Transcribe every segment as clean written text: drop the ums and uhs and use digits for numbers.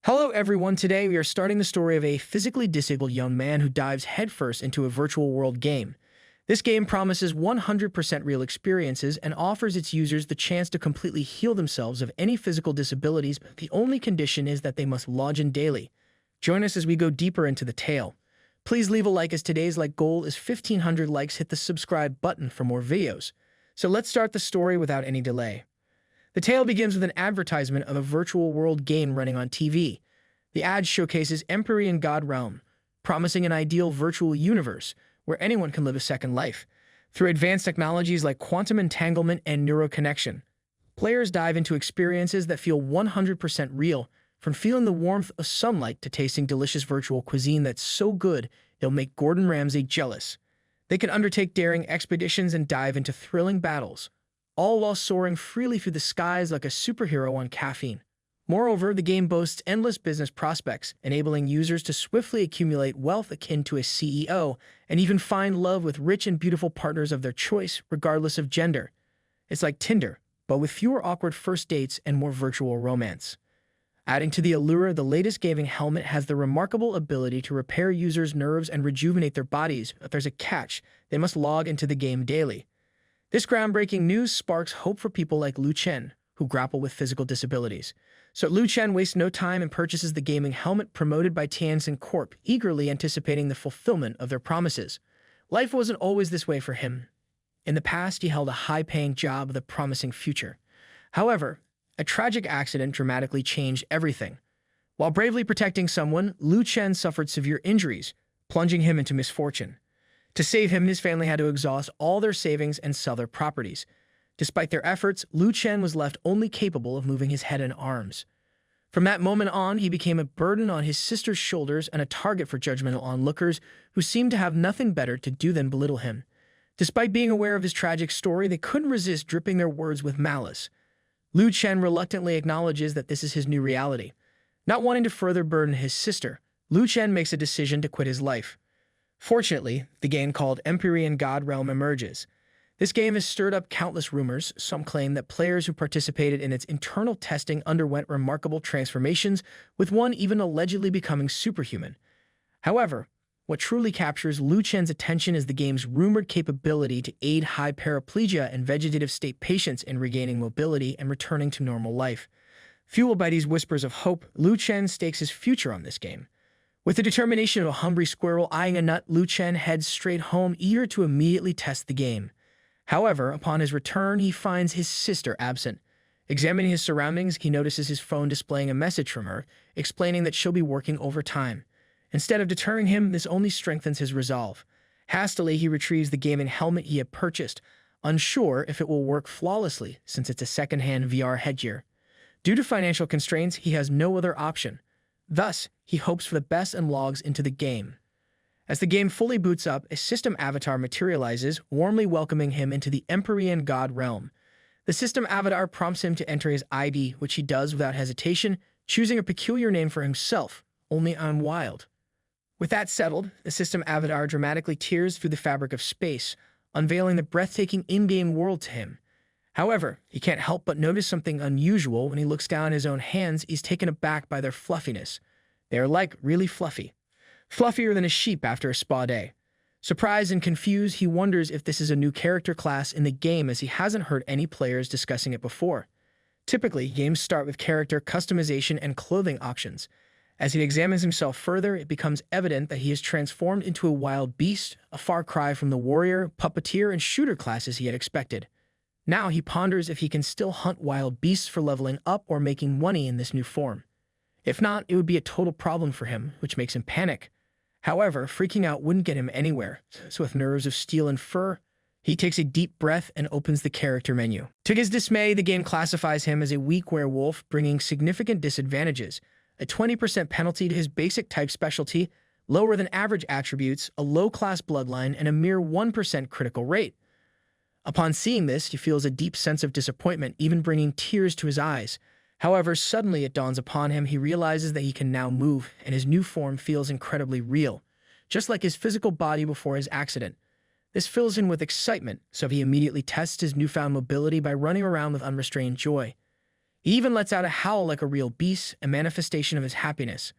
Hello everyone, today we are starting the story of a physically disabled young man who dives headfirst into a virtual world game. This game promises 100% real experiences and offers its users the chance to completely heal themselves of any physical disabilities, but the only condition is that they must log in daily. Join us as we go deeper into the tale. Please leave a like as today's like goal is 1500 likes. Hit the subscribe button for more videos. So let's start the story without any delay. The tale begins with an advertisement of a virtual world game running on TV. The ad showcases Empyrean Realm, promising an ideal virtual universe where anyone can live a second life. Through advanced technologies like quantum entanglement and neuroconnection, players dive into experiences that feel 100% real, from feeling the warmth of sunlight to tasting delicious virtual cuisine that's so good it'll make Gordon Ramsay jealous. They can undertake daring expeditions and dive into thrilling battles, all while soaring freely through the skies like a superhero on caffeine. Moreover, the game boasts endless business prospects, enabling users to swiftly accumulate wealth akin to a CEO and even find love with rich and beautiful partners of their choice, regardless of gender. It's like Tinder, but with fewer awkward first dates and more virtual romance. Adding to the allure, the latest gaming helmet has the remarkable ability to repair users' nerves and rejuvenate their bodies, but there's a catch: they must log into the game daily. This groundbreaking news sparks hope for people like Chen, who grapple with physical disabilities. So Chen wastes no time and purchases the gaming helmet promoted by Tianjin Corp, eagerly anticipating the fulfillment of their promises. Life wasn't always this way for him. In the past, he held a high-paying job with a promising future. However, a tragic accident dramatically changed everything. While bravely protecting someone, Chen suffered severe injuries, plunging him into misfortune. To save him, his family had to exhaust all their savings and sell their properties. Despite their efforts, Chen was left only capable of moving his head and arms. From that moment on, he became a burden on his sister's shoulders and a target for judgmental onlookers who seemed to have nothing better to do than belittle him. Despite being aware of his tragic story, they couldn't resist dripping their words with malice. Chen reluctantly acknowledges that this is his new reality. Not wanting to further burden his sister, Chen makes a decision to quit his life. Fortunately, the game called Empyrean Realm emerges. This game has stirred up countless rumors. Some claim that players who participated in its internal testing underwent remarkable transformations, with one even allegedly becoming superhuman. However, what truly captures Chen's attention is the game's rumored capability to aid high paraplegia and vegetative state patients in regaining mobility and returning to normal life. Fueled by these whispers of hope, Chen stakes his future on this game. With the determination of a hungry squirrel eyeing a nut, Chen heads straight home, eager to immediately test the game. However, upon his return, he finds his sister absent. Examining his surroundings, he notices his phone displaying a message from her, explaining that she'll be working overtime. Instead of deterring him, this only strengthens his resolve. Hastily, he retrieves the gaming helmet he had purchased, unsure if it will work flawlessly since it's a second-hand VR headgear. Due to financial constraints, he has no other option. Thus, he hopes for the best and logs into the game. As the game fully boots up, a system avatar materializes, warmly welcoming him into the Empyrean Realm. The system avatar prompts him to enter his ID, which he does without hesitation, choosing a peculiar name for himself, only I'm Wild. With that settled, the system avatar dramatically tears through the fabric of space, unveiling the breathtaking in-game world to him. However, he can't help but notice something unusual. When he looks down at his own hands, he's taken aback by their fluffiness. They are like really fluffy. Fluffier than a sheep after a spa day. Surprised and confused, he wonders if this is a new character class in the game, as he hasn't heard any players discussing it before. Typically, games start with character customization and clothing options. As he examines himself further, it becomes evident that he is transformed into a wild beast, a far cry from the warrior, puppeteer, and shooter classes he had expected. Now he ponders if he can still hunt wild beasts for leveling up or making money in this new form. If not, it would be a total problem for him, which makes him panic. However, freaking out wouldn't get him anywhere, so with nerves of steel and fur, he takes a deep breath and opens the character menu. To his dismay, the game classifies him as a weak werewolf, bringing significant disadvantages: a 20% penalty to his basic type specialty, lower than average attributes, a low-class bloodline, and a mere 1% critical rate. Upon seeing this, he feels a deep sense of disappointment, even bringing tears to his eyes. However, suddenly it dawns upon him he realizes that he can now move, and his new form feels incredibly real, just like his physical body before his accident. This fills him with excitement, so he immediately tests his newfound mobility by running around with unrestrained joy. He even lets out a howl like a real beast, a manifestation of his happiness.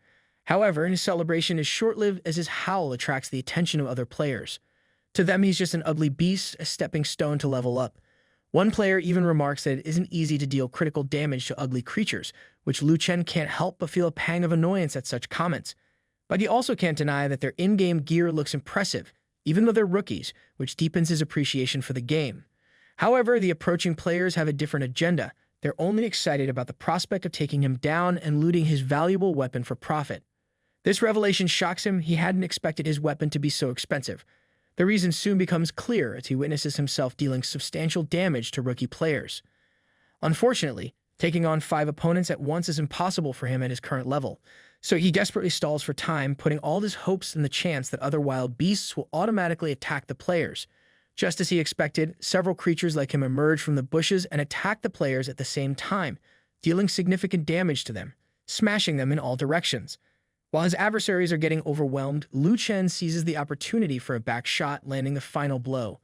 However, his celebration is short-lived as his howl attracts the attention of other players. To them, he's just an ugly beast, a stepping stone to level up. One player even remarks that it isn't easy to deal critical damage to ugly creatures, which Chen can't help but feel a pang of annoyance at such comments. But he also can't deny that their in-game gear looks impressive, even though they're rookies, which deepens his appreciation for the game. However, the approaching players have a different agenda. They're only excited about the prospect of taking him down and looting his valuable weapon for profit. This revelation shocks him. He hadn't expected his weapon to be so expensive. The reason soon becomes clear as he witnesses himself dealing substantial damage to rookie players. Unfortunately, taking on 5 opponents at once is impossible for him at his current level, so he desperately stalls for time, putting all his hopes in the chance that other wild beasts will automatically attack the players. Just as he expected, several creatures like him emerge from the bushes and attack the players at the same time, dealing significant damage to them, smashing them in all directions. While his adversaries are getting overwhelmed, Chen seizes the opportunity for a back shot, landing the final blow.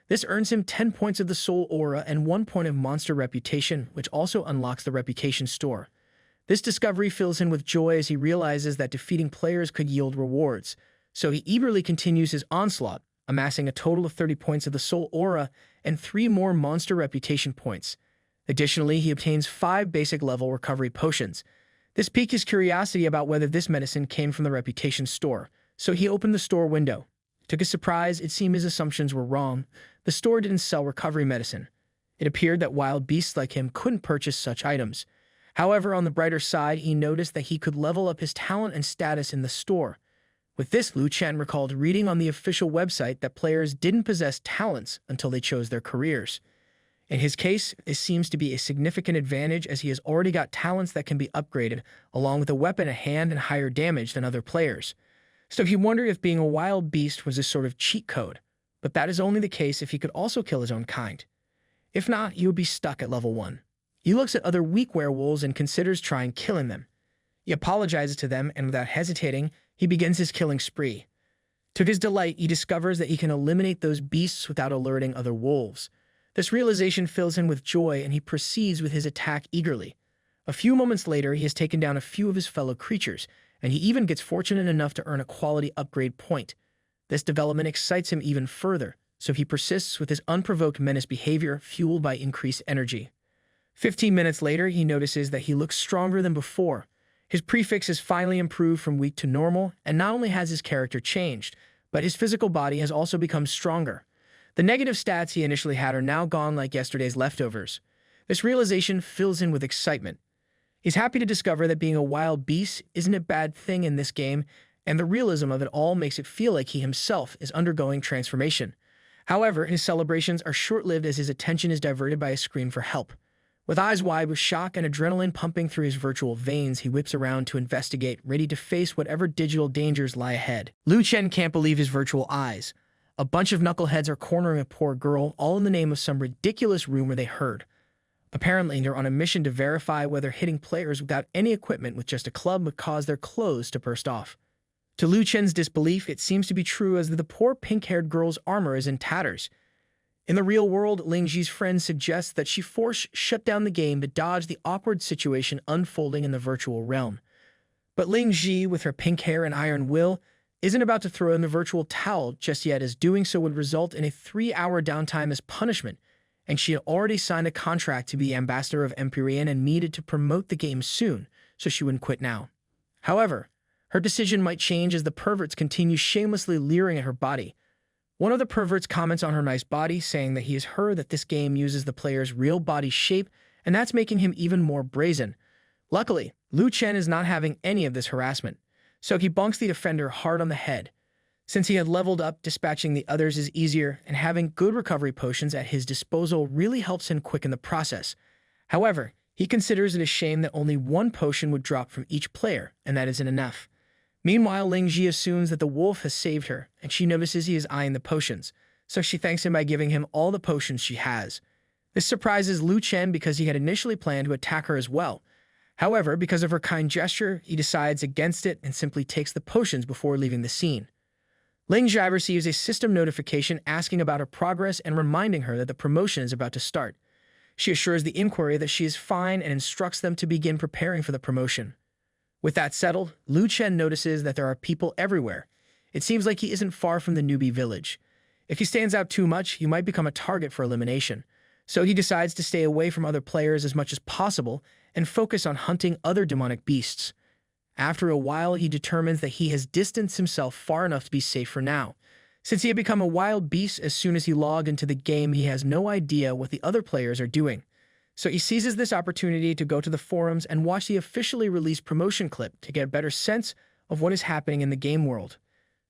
This earns him 10 points of the Soul Aura and 1 point of Monster Reputation, which also unlocks the Reputation store. This discovery fills him with joy as he realizes that defeating players could yield rewards, so he eagerly continues his onslaught, amassing a total of 30 points of the Soul Aura and 3 more Monster Reputation points. Additionally, he obtains 5 basic level recovery potions. This piqued his curiosity about whether this medicine came from the Reputation store, so he opened the store window. To his surprise, it seemed his assumptions were wrong. The store didn't sell recovery medicine. It appeared that wild beasts like him couldn't purchase such items. However, on the brighter side, he noticed that he could level up his talent and status in the store. With this, Chen recalled reading on the official website that players didn't possess talents until they chose their careers. In his case, it seems to be a significant advantage as he has already got talents that can be upgraded, along with a weapon at hand and higher damage than other players. So he wondered if being a wild beast was a sort of cheat code, but that is only the case if he could also kill his own kind. If not, he would be stuck at level 1. He looks at other weak werewolves and considers trying killing them. He apologizes to them, and without hesitating, he begins his killing spree. To his delight, he discovers that he can eliminate those beasts without alerting other wolves. This realization fills him with joy, and he proceeds with his attack eagerly. A few moments later, he has taken down a few of his fellow creatures, and he even gets fortunate enough to earn a quality upgrade point. This development excites him even further, so he persists with his unprovoked menace behavior, fueled by increased energy. 15 minutes later, he notices that he looks stronger than before. His prefix has finally improved from weak to normal, and not only has his character changed, but his physical body has also become stronger. The negative stats he initially had are now gone like yesterday's leftovers. This realization fills him with excitement. He's happy to discover that being a wild beast isn't a bad thing in this game, and the realism of it all makes it feel like he himself is undergoing transformation. However, his celebrations are short-lived as his attention is diverted by a scream for help. With eyes wide with shock and adrenaline pumping through his virtual veins, he whips around to investigate, ready to face whatever digital dangers lie ahead. Chen can't believe his virtual eyes. A bunch of knuckleheads are cornering a poor girl, all in the name of some ridiculous rumor they heard. Apparently, they're on a mission to verify whether hitting players without any equipment with just a club would cause their clothes to burst off. To Chen's disbelief, it seems to be true as the poor pink-haired girl's armor is in tatters. In the real world, Lingji's friend suggests that she shut down the game to dodge the awkward situation unfolding in the virtual realm. But Lingji, with her pink hair and iron will, isn't about to throw in the virtual towel just yet, as doing so would result in a 3-hour downtime as punishment, and she had already signed a contract to be ambassador of Empyrean and needed to promote the game soon, so she wouldn't quit now. However, her decision might change as the perverts continue shamelessly leering at her body. One of the perverts comments on her nice body, saying that he has heard that this game uses the player's real body shape, and that's making him even more brazen. Luckily, Chen is not having any of this harassment, so he bonks the offender hard on the head. Since he had leveled up, dispatching the others is easier, and having good recovery potions at his disposal really helps him quicken the process. However, he considers it a shame that only 1 potion would drop from each player, and that isn't enough. Meanwhile, Lingji assumes that the wolf has saved her, and she notices he is eyeing the potions, so she thanks him by giving him all the potions she has. This surprises Chen because he had initially planned to attack her as well. However, because of her kind gesture, he decides against it and simply takes the potions before leaving the scene. Lingji receives a system notification asking about her progress and reminding her that the promotion is about to start. She assures the inquiry that she is fine and instructs them to begin preparing for the promotion. With that settled, Chen notices that there are people everywhere. It seems like he isn't far from the newbie village. If he stands out too much, he might become a target for elimination. So he decides to stay away from other players as much as possible and focus on hunting other demonic beasts. After a while, he determines that he has distanced himself far enough to be safe for now. Since he had become a wild beast as soon as he logged into the game, he has no idea what the other players are doing. So he seizes this opportunity to go to the forums and watch the officially released promotion clip to get a better sense of what is happening in the game world.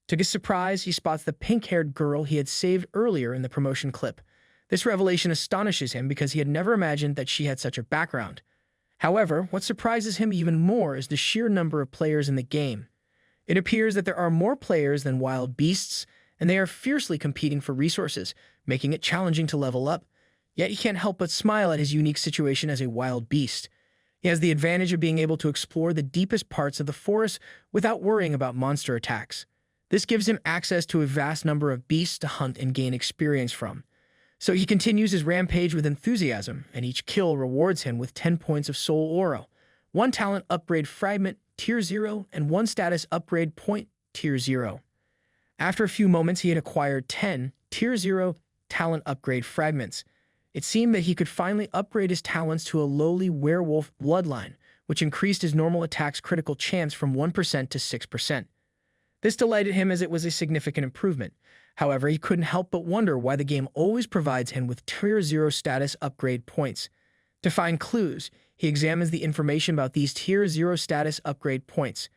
To his surprise, he spots the pink-haired girl he had saved earlier in the promotion clip. This revelation astonishes him because he had never imagined that she had such a background. However, what surprises him even more is the sheer number of players in the game. It appears that there are more players than wild beasts, and they are fiercely competing for resources, making it challenging to level up. Yet he can't help but smile at his unique situation as a wild beast. He has the advantage of being able to explore the deepest parts of the forest without worrying about monster attacks. This gives him access to a vast number of beasts to hunt and gain experience from. So he continues his rampage with enthusiasm, and each kill rewards him with 10 points of soul aura, 1 talent upgrade fragment, tier 0, and 1 status upgrade point, tier 0. After a few moments, he had acquired 10 tier 0 talent upgrade fragments. It seemed that he could finally upgrade his talents to a lowly werewolf bloodline, which increased his normal attack's critical chance from 1% to 6%. This delighted him as it was a significant improvement. However, he couldn't help but wonder why the game always provides him with tier 0 status upgrade points. To find clues, he examines the information about these tier 0 status upgrade points.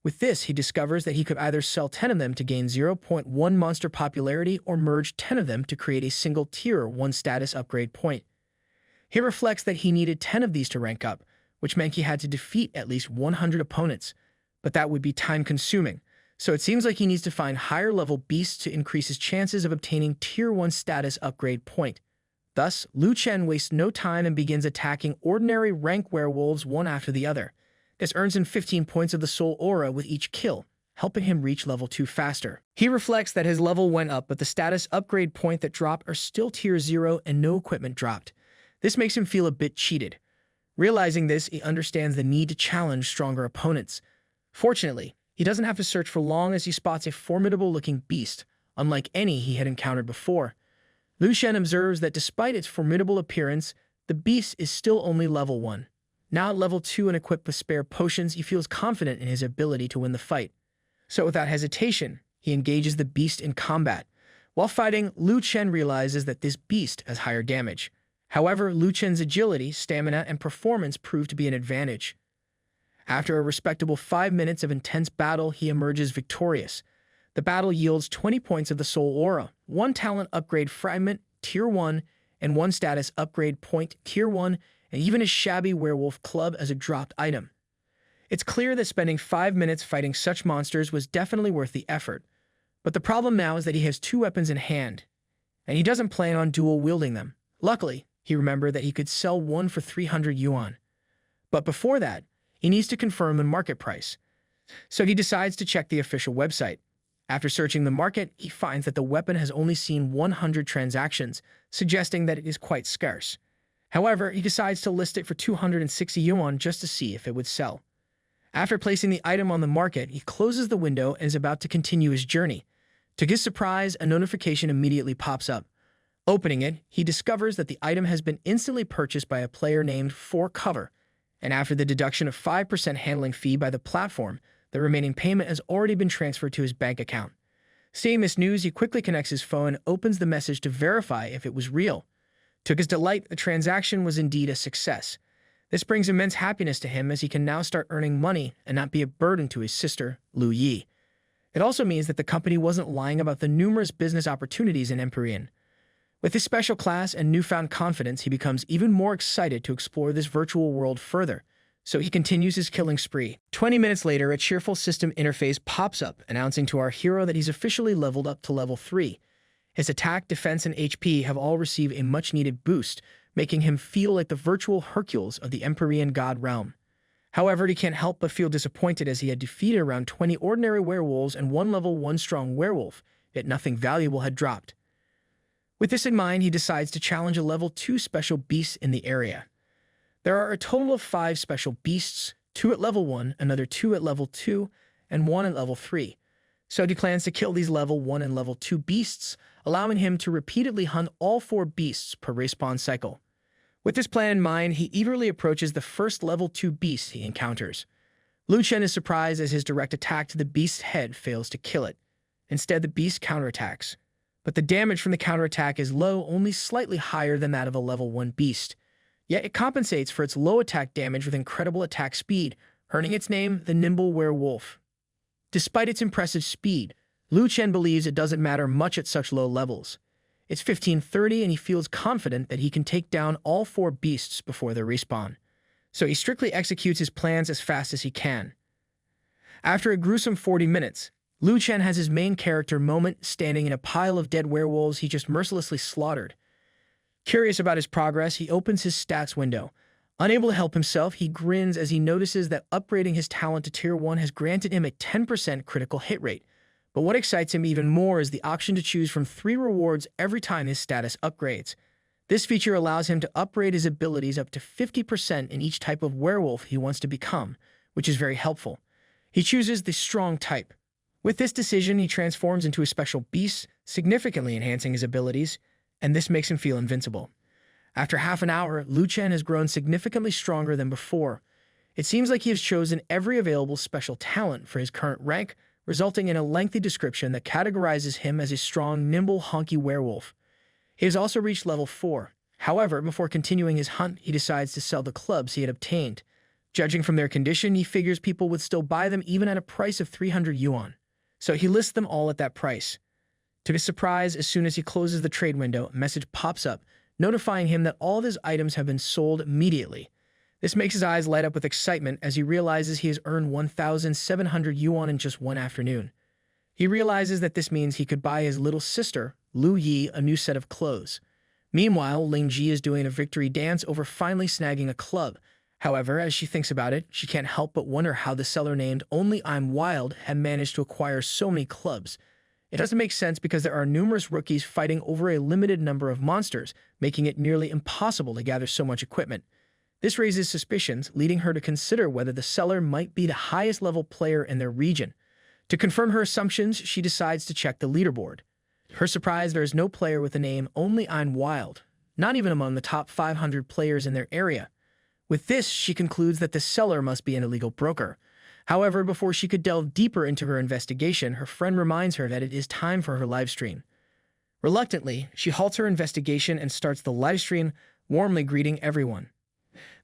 With this, he discovers that he could either sell 10 of them to gain 0.1 monster popularity or merge 10 of them to create a single tier 1 status upgrade point. He reflects that he needed 10 of these to rank up, which meant he had to defeat at least 100 opponents, but that would be time-consuming, so it seems like he needs to find higher-level beasts to increase his chances of obtaining tier 1 status upgrade point. Thus, Chen wastes no time and begins attacking ordinary rank werewolves one after the other. This earns him 15 points of the soul aura with each kill, helping him reach level 2 faster. He reflects that his level went up, but the status upgrade point that dropped are still tier 0 and no equipment dropped. This makes him feel a bit cheated. Realizing this, he understands the need to challenge stronger opponents. Fortunately, he doesn't have to search for long as he spots a formidable-looking beast, unlike any he had encountered before. Chen observes that despite its formidable appearance, the beast is still only level 1. Now at level 2 and equipped with spare potions, he feels confident in his ability to win the fight. So without hesitation, he engages the beast in combat. While fighting, Chen realizes that this beast has higher damage. However, Chen's agility, stamina, and performance prove to be an advantage. After a respectable 5 minutes of intense battle, he emerges victorious. The battle yields 20 points of the soul aura, 1 talent upgrade fragment, tier 1, and 1 status upgrade point, tier 1, and even his shabby werewolf club as a dropped item. It's clear that spending 5 minutes fighting such monsters was definitely worth the effort. But the problem now is that he has 2 weapons in hand, and he doesn't plan on dual-wielding them. Luckily, he remembered that he could sell one for 300 yuan. But before that, he needs to confirm the market price. So he decides to check the official website. After searching the market, he finds that the weapon has only seen 100 transactions, suggesting that it is quite scarce. However, he decides to list it for 260 yuan just to see if it would sell. After placing the item on the market, he closes the window and is about to continue his journey. To his surprise, a notification immediately pops up. Opening it, he discovers that the item has been instantly purchased by a player named 4Cover, and after the deduction of 5% handling fee by the platform, the remaining payment has already been transferred to his bank account. Seeing this news, he quickly connects his phone and opens the message to verify if it was real. To his delight, the transaction was indeed a success. This brings immense happiness to him as he can now start earning money and not be a burden to his sister, Lu Yi. It also means that the company wasn't lying about the numerous business opportunities in Empyrean. With his special class and newfound confidence, he becomes even more excited to explore this virtual world further, so he continues his killing spree. 20 minutes later, a cheerful system interface pops up, announcing to our hero that he's officially leveled up to level 3. His attack, defense, and HP have all received a much-needed boost, making him feel like the virtual Hercules of the Empyrean God realm. However, he can't help but feel disappointed as he had defeated around 20 ordinary werewolves and 1 level 1 strong werewolf, yet nothing valuable had dropped. With this in mind, he decides to challenge a level 2 special beast in the area. There are a total of 5 special beasts, 2 at level 1, another 2 at level 2, and 1 at level 3. So he plans to kill these level 1 and level 2 beasts, allowing him to repeatedly hunt all 4 beasts per respawn cycle. With this plan in mind, he eagerly approaches the first level 2 beast he encounters. Chen is surprised as his direct attack to the beast's head fails to kill it. Instead, the beast counterattacks. But the damage from the counterattack is low, only slightly higher than that of a level 1 beast. Yet it compensates for its low attack damage with incredible attack speed, earning its name the Nimble Werewolf. Despite its impressive speed, Chen believes it doesn't matter much at such low levels. It's 15:30 and he feels confident that he can take down all 4 beasts before their respawn. So he strictly executes his plans as fast as he can. After a gruesome 40 minutes, Chen has his main character moment standing in a pile of dead werewolves he just mercilessly slaughtered. Curious about his progress, he opens his stats window. Unable to help himself, he grins as he notices that upgrading his talent to Tier 1 has granted him a 10% critical hit rate. But what excites him even more is the option to choose from 3 rewards every time his status upgrades. This feature allows him to upgrade his abilities up to 50% in each type of werewolf he wants to become, which is very helpful. He chooses the strong type. With this decision, he transforms into a special beast, significantly enhancing his abilities, and this makes him feel invincible. After half an hour, Chen has grown significantly stronger than before. It seems like he has chosen every available special talent for his current rank, resulting in a lengthy description that categorizes him as a strong, nimble, honky werewolf. He has also reached level 4. However, before continuing his hunt, he decides to sell the clubs he had obtained. Judging from their condition, he figures people would still buy them even at a price of 300 yuan. So he lists them all at that price. To his surprise, as soon as he closes the trade window, a message pops up, notifying him that all of his items have been sold immediately. This makes his eyes light up with excitement as he realizes he has earned 1,700 yuan in just one afternoon. He realizes that this means he could buy his little sister, Lu Yi, a new set of clothes. Meanwhile, Ling Ji is doing a victory dance over finally snagging a club. However, as she thinks about it, she can't help but wonder how the seller named Only I'm Wild had managed to acquire so many clubs. It doesn't make sense because there are numerous rookies fighting over a limited number of monsters, making it nearly impossible to gather so much equipment. This raises suspicions, leading her to consider whether the seller might be the highest level player in their region. To confirm her assumptions, she decides to check the leaderboard. To her surprise, there is no player with the name Only I'm Wild, not even among the top 500 players in their area. With this, she concludes that the seller must be an illegal broker. However, before she could delve deeper into her investigation, her friend reminds her that it is time for her livestream. Reluctantly, she halts her investigation and starts the livestream, warmly greeting everyone.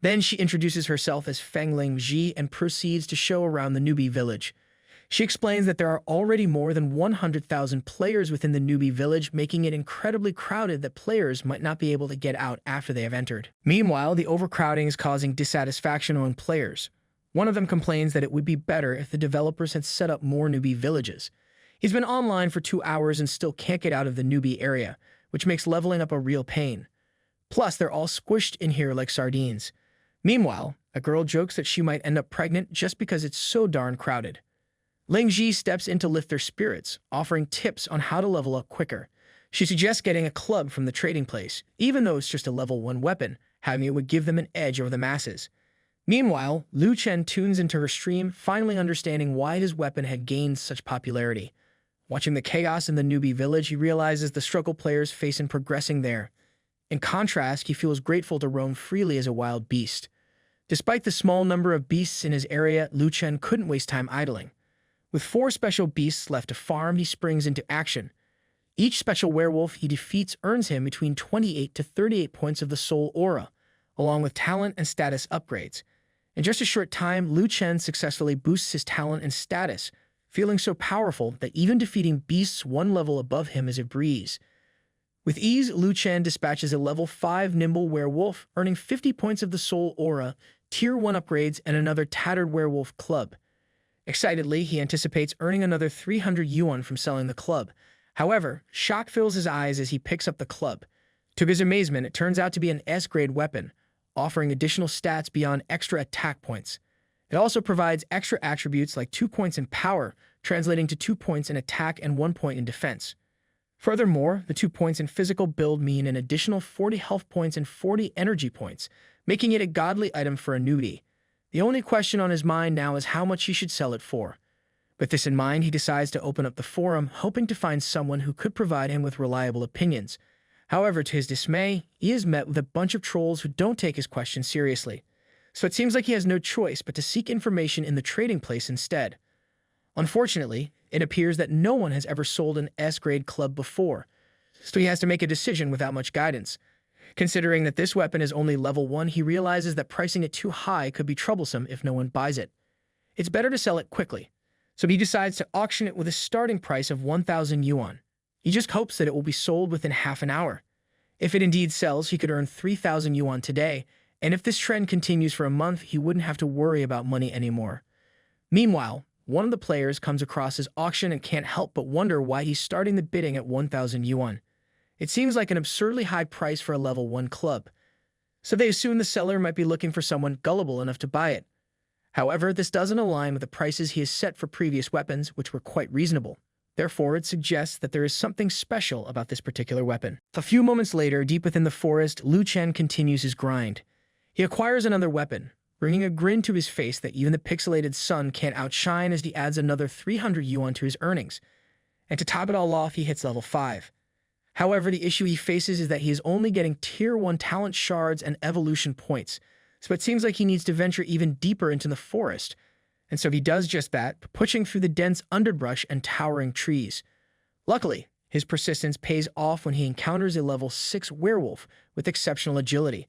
Then she introduces herself as Fengling Ji and proceeds to show around the newbie village. She explains that there are already more than 100,000 players within the newbie village, making it incredibly crowded that players might not be able to get out after they have entered. Meanwhile, the overcrowding is causing dissatisfaction among players. One of them complains that it would be better if the developers had set up more newbie villages. He's been online for 2 hours and still can't get out of the newbie area, which makes leveling up a real pain. Plus, they're all squished in here like sardines. Meanwhile, a girl jokes that she might end up pregnant just because it's so darn crowded. Ling Ji steps in to lift their spirits, offering tips on how to level up quicker. She suggests getting a club from the trading place, even though it's just a level 1 weapon, having it would give them an edge over the masses. Meanwhile, Chen tunes into her stream, finally understanding why his weapon had gained such popularity. Watching the chaos in the newbie village, he realizes the struggle players face in progressing there. In contrast, he feels grateful to roam freely as a wild beast. Despite the small number of beasts in his area, Chen couldn't waste time idling. With 4 special beasts left to farm, he springs into action. Each special werewolf he defeats earns him between 28 to 38 points of the soul aura, along with talent and status upgrades. In just a short time, Chen successfully boosts his talent and status, feeling so powerful that even defeating beasts 1 level above him is a breeze. With ease, Chen dispatches a level 5 nimble werewolf, earning 50 points of the soul aura, Tier 1 upgrades, and another tattered werewolf club. Excitedly, he anticipates earning another 300 yuan from selling the club. However, shock fills his eyes as he picks up the club. To his amazement, it turns out to be an S-grade weapon, offering additional stats beyond extra attack points. It also provides extra attributes like 2 points in power, translating to 2 points in attack and 1 point in defense. Furthermore, the 2 points in physical build mean an additional 40 health points and 40 energy points, making it a godly item for a newbie. The only question on his mind now is how much he should sell it for. With this in mind, he decides to open up the forum, hoping to find someone who could provide him with reliable opinions. However, to his dismay, he is met with a bunch of trolls who don't take his questions seriously. So it seems like he has no choice but to seek information in the trading place instead. Unfortunately, it appears that no one has ever sold an S-grade club before, so he has to make a decision without much guidance. Considering that this weapon is only level 1, he realizes that pricing it too high could be troublesome if no one buys it. It's better to sell it quickly, so he decides to auction it with a starting price of 1,000 yuan. He just hopes that it will be sold within half an hour. If it indeed sells, he could earn 3,000 yuan today, and if this trend continues for a month, he wouldn't have to worry about money anymore. Meanwhile, one of the players comes across his auction and can't help but wonder why he's starting the bidding at 1,000 yuan. It seems like an absurdly high price for a level 1 club, so they assume the seller might be looking for someone gullible enough to buy it. However, this doesn't align with the prices he has set for previous weapons, which were quite reasonable. Therefore, it suggests that there is something special about this particular weapon. A few moments later, deep within the forest, Chen continues his grind. He acquires another weapon, bringing a grin to his face that even the pixelated sun can't outshine as he adds another 300 yuan to his earnings. And to top it all off, he hits level 5. However, the issue he faces is that he is only getting tier 1 talent shards and evolution points, so it seems like he needs to venture even deeper into the forest. And so he does just that, pushing through the dense underbrush and towering trees. Luckily, his persistence pays off when he encounters a level 6 werewolf with exceptional agility.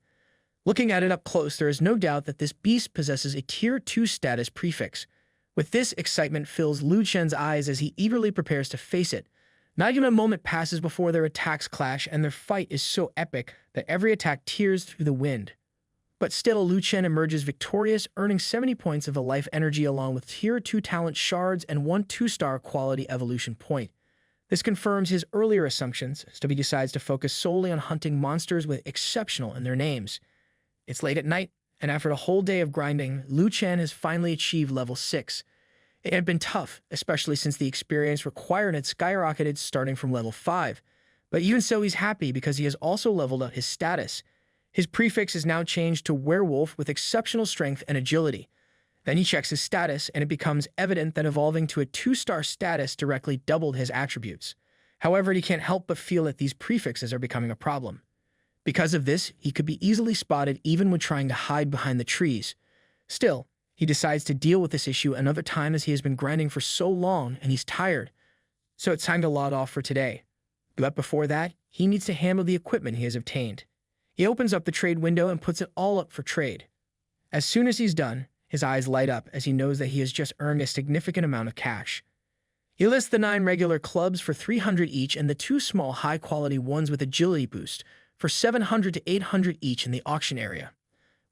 Looking at it up close, there is no doubt that this beast possesses a tier 2 status prefix. With this, excitement fills Chen's eyes as he eagerly prepares to face it. Not even a moment passes before their attacks clash, and their fight is so epic that every attack tears through the wind. But still, Chen emerges victorious, earning 70 points of a life energy along with tier 2 talent shards and 1 2-star quality evolution point. This confirms his earlier assumptions, so he decides to focus solely on hunting monsters with exceptional in their names. It's late at night, and after a whole day of grinding, Chen has finally achieved level 6. It had been tough, especially since the experience required had skyrocketed starting from level 5. But even so, he's happy because he has also leveled up his status. His prefix is now changed to werewolf with exceptional strength and agility. Then he checks his status, and it becomes evident that evolving to a 2-star status directly doubled his attributes. However, he can't help but feel that these prefixes are becoming a problem. Because of this, he could be easily spotted even when trying to hide behind the trees. Still, he decides to deal with this issue another time as he has been grinding for so long and he's tired. So it's time to log off for today. But before that, he needs to handle the equipment he has obtained. He opens up the trade window and puts it all up for trade. As soon as he's done, his eyes light up as he knows that he has just earned a significant amount of cash. He lists the 9 regular clubs for 300 each and the 2 small high-quality ones with agility boost for 700 to 800 each in the auction area.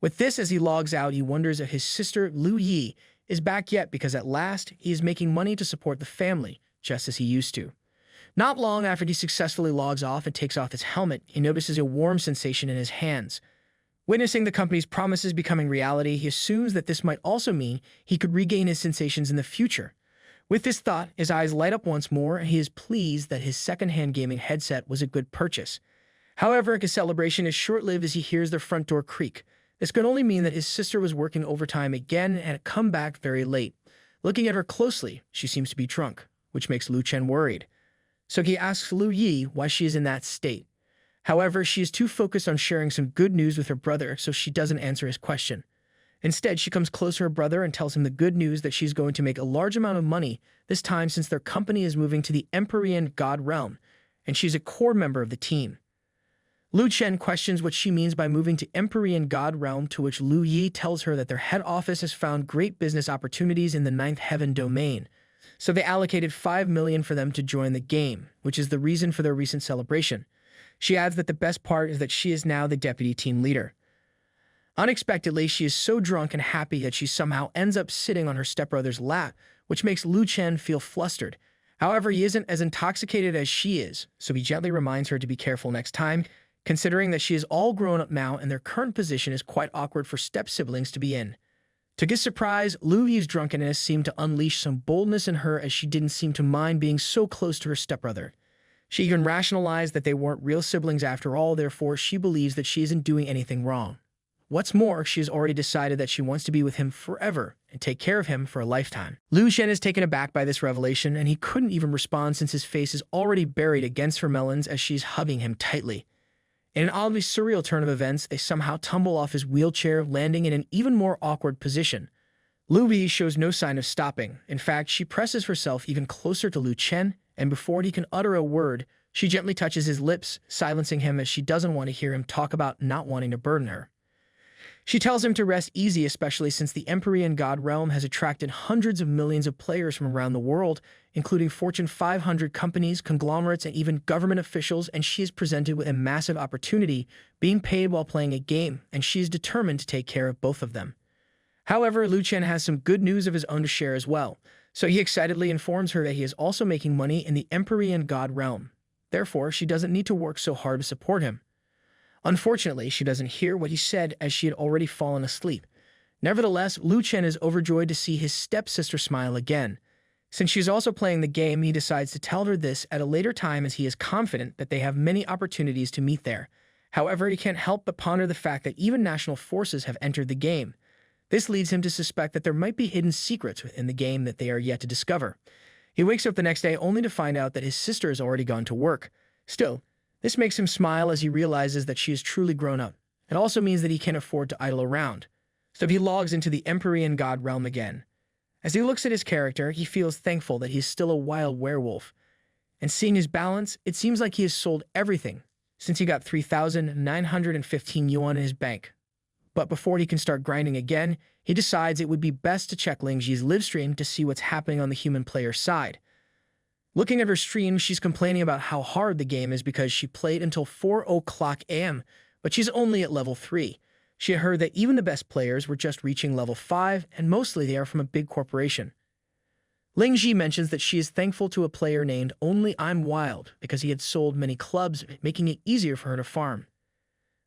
With this, as he logs out, he wonders if his sister, Lu Yi, is back yet because at last he is making money to support the family, just as he used to. Not long after he successfully logs off and takes off his helmet, he notices a warm sensation in his hands. Witnessing the company's promises becoming reality, he assumes that this might also mean he could regain his sensations in the future. With this thought, his eyes light up once more, and he is pleased that his second-hand gaming headset was a good purchase. However, his celebration is short-lived as he hears their front door creak. This could only mean that his sister was working overtime again and had come back very late. Looking at her closely, she seems to be drunk, which makes Chen worried. So he asks Lu Yi why she is in that state. However, she is too focused on sharing some good news with her brother, so she doesn't answer his question. Instead, she comes close to her brother and tells him the good news that she's going to make a large amount of money, this time since their company is moving to the Empyrean Realm, and she's a core member of the team. Chen questions what she means by moving to Empyrean Realm, to which Lu Yi tells her that their head office has found great business opportunities in the 9th Heaven domain, so they allocated 5 million for them to join the game, which is the reason for their recent celebration. She adds that the best part is that she is now the deputy team leader. Unexpectedly, she is so drunk and happy that she somehow ends up sitting on her stepbrother's lap, which makes Chen feel flustered. However, he isn't as intoxicated as she is, so he gently reminds her to be careful next time, considering that she is all grown up now and their current position is quite awkward for step-siblings to be in. To his surprise, Lu Yi's drunkenness seemed to unleash some boldness in her as she didn't seem to mind being so close to her stepbrother. She even rationalized that they weren't real siblings after all, therefore she believes that she isn't doing anything wrong. What's more, she has already decided that she wants to be with him forever and take care of him for a lifetime. Chen is taken aback by this revelation, and he couldn't even respond since his face is already buried against her melons as she's hugging him tightly. In an oddly surreal turn of events, they somehow tumble off his wheelchair, landing in an even more awkward position. Bi shows no sign of stopping. In fact, she presses herself even closer to Chen, and before he can utter a word, she gently touches his lips, silencing him as she doesn't want to hear him talk about not wanting to burden her. She tells him to rest easy, especially since the Empyrean Realm has attracted hundreds of millions of players from around the world, including Fortune 500 companies, conglomerates, and even government officials, and she is presented with a massive opportunity, being paid while playing a game, and she is determined to take care of both of them. However, Chen has some good news of his own to share as well, so he excitedly informs her that he is also making money in the Empyrean Realm. Therefore, she doesn't need to work so hard to support him. Unfortunately, she doesn't hear what he said as she had already fallen asleep. Nevertheless, Chen is overjoyed to see his stepsister smile again. Since she is also playing the game, he decides to tell her this at a later time as he is confident that they have many opportunities to meet there. However, he can't help but ponder the fact that even national forces have entered the game. This leads him to suspect that there might be hidden secrets within the game that they are yet to discover. He wakes up the next day only to find out that his sister has already gone to work. Still, this makes him smile as he realizes that she is truly grown up. It also means that he can't afford to idle around. So he logs into the Empyrean Realm again. As he looks at his character, he feels thankful that he is still a wild werewolf. And seeing his balance, it seems like he has sold everything, since he got 3,915 yuan in his bank. But before he can start grinding again, he decides it would be best to check Lingji's livestream to see what's happening on the human player's side. Looking at her stream, she's complaining about how hard the game is because she played until 4 o'clock a.m., but she's only at level 3. She had heard that even the best players were just reaching level 5, and mostly they are from a big corporation. Lingji mentions that she is thankful to a player named Only I'm Wild because he had sold many clubs, making it easier for her to farm.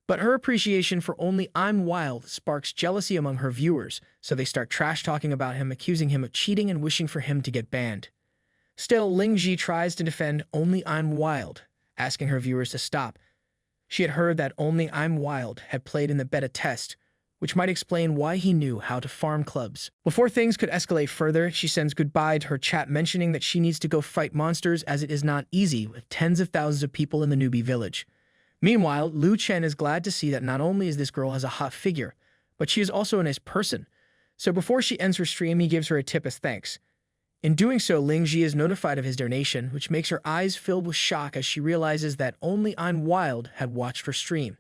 But her appreciation for Only I'm Wild sparks jealousy among her viewers, so they start trash-talking about him, accusing him of cheating and wishing for him to get banned. Still, Lingji tries to defend Only I'm Wild, asking her viewers to stop. She had heard that Only I'm Wild had played in the beta test, which might explain why he knew how to farm clubs. Before things could escalate further, she sends goodbye to her chat, mentioning that she needs to go fight monsters as it is not easy with tens of thousands of people in the newbie village. Meanwhile, Chen is glad to see that not only is this girl has a hot figure, but she is also a nice person. So before she ends her stream, he gives her a tip as thanks. In doing so, Lingji is notified of his donation, which makes her eyes filled with shock as she realizes that Only I'm Wild had watched her stream.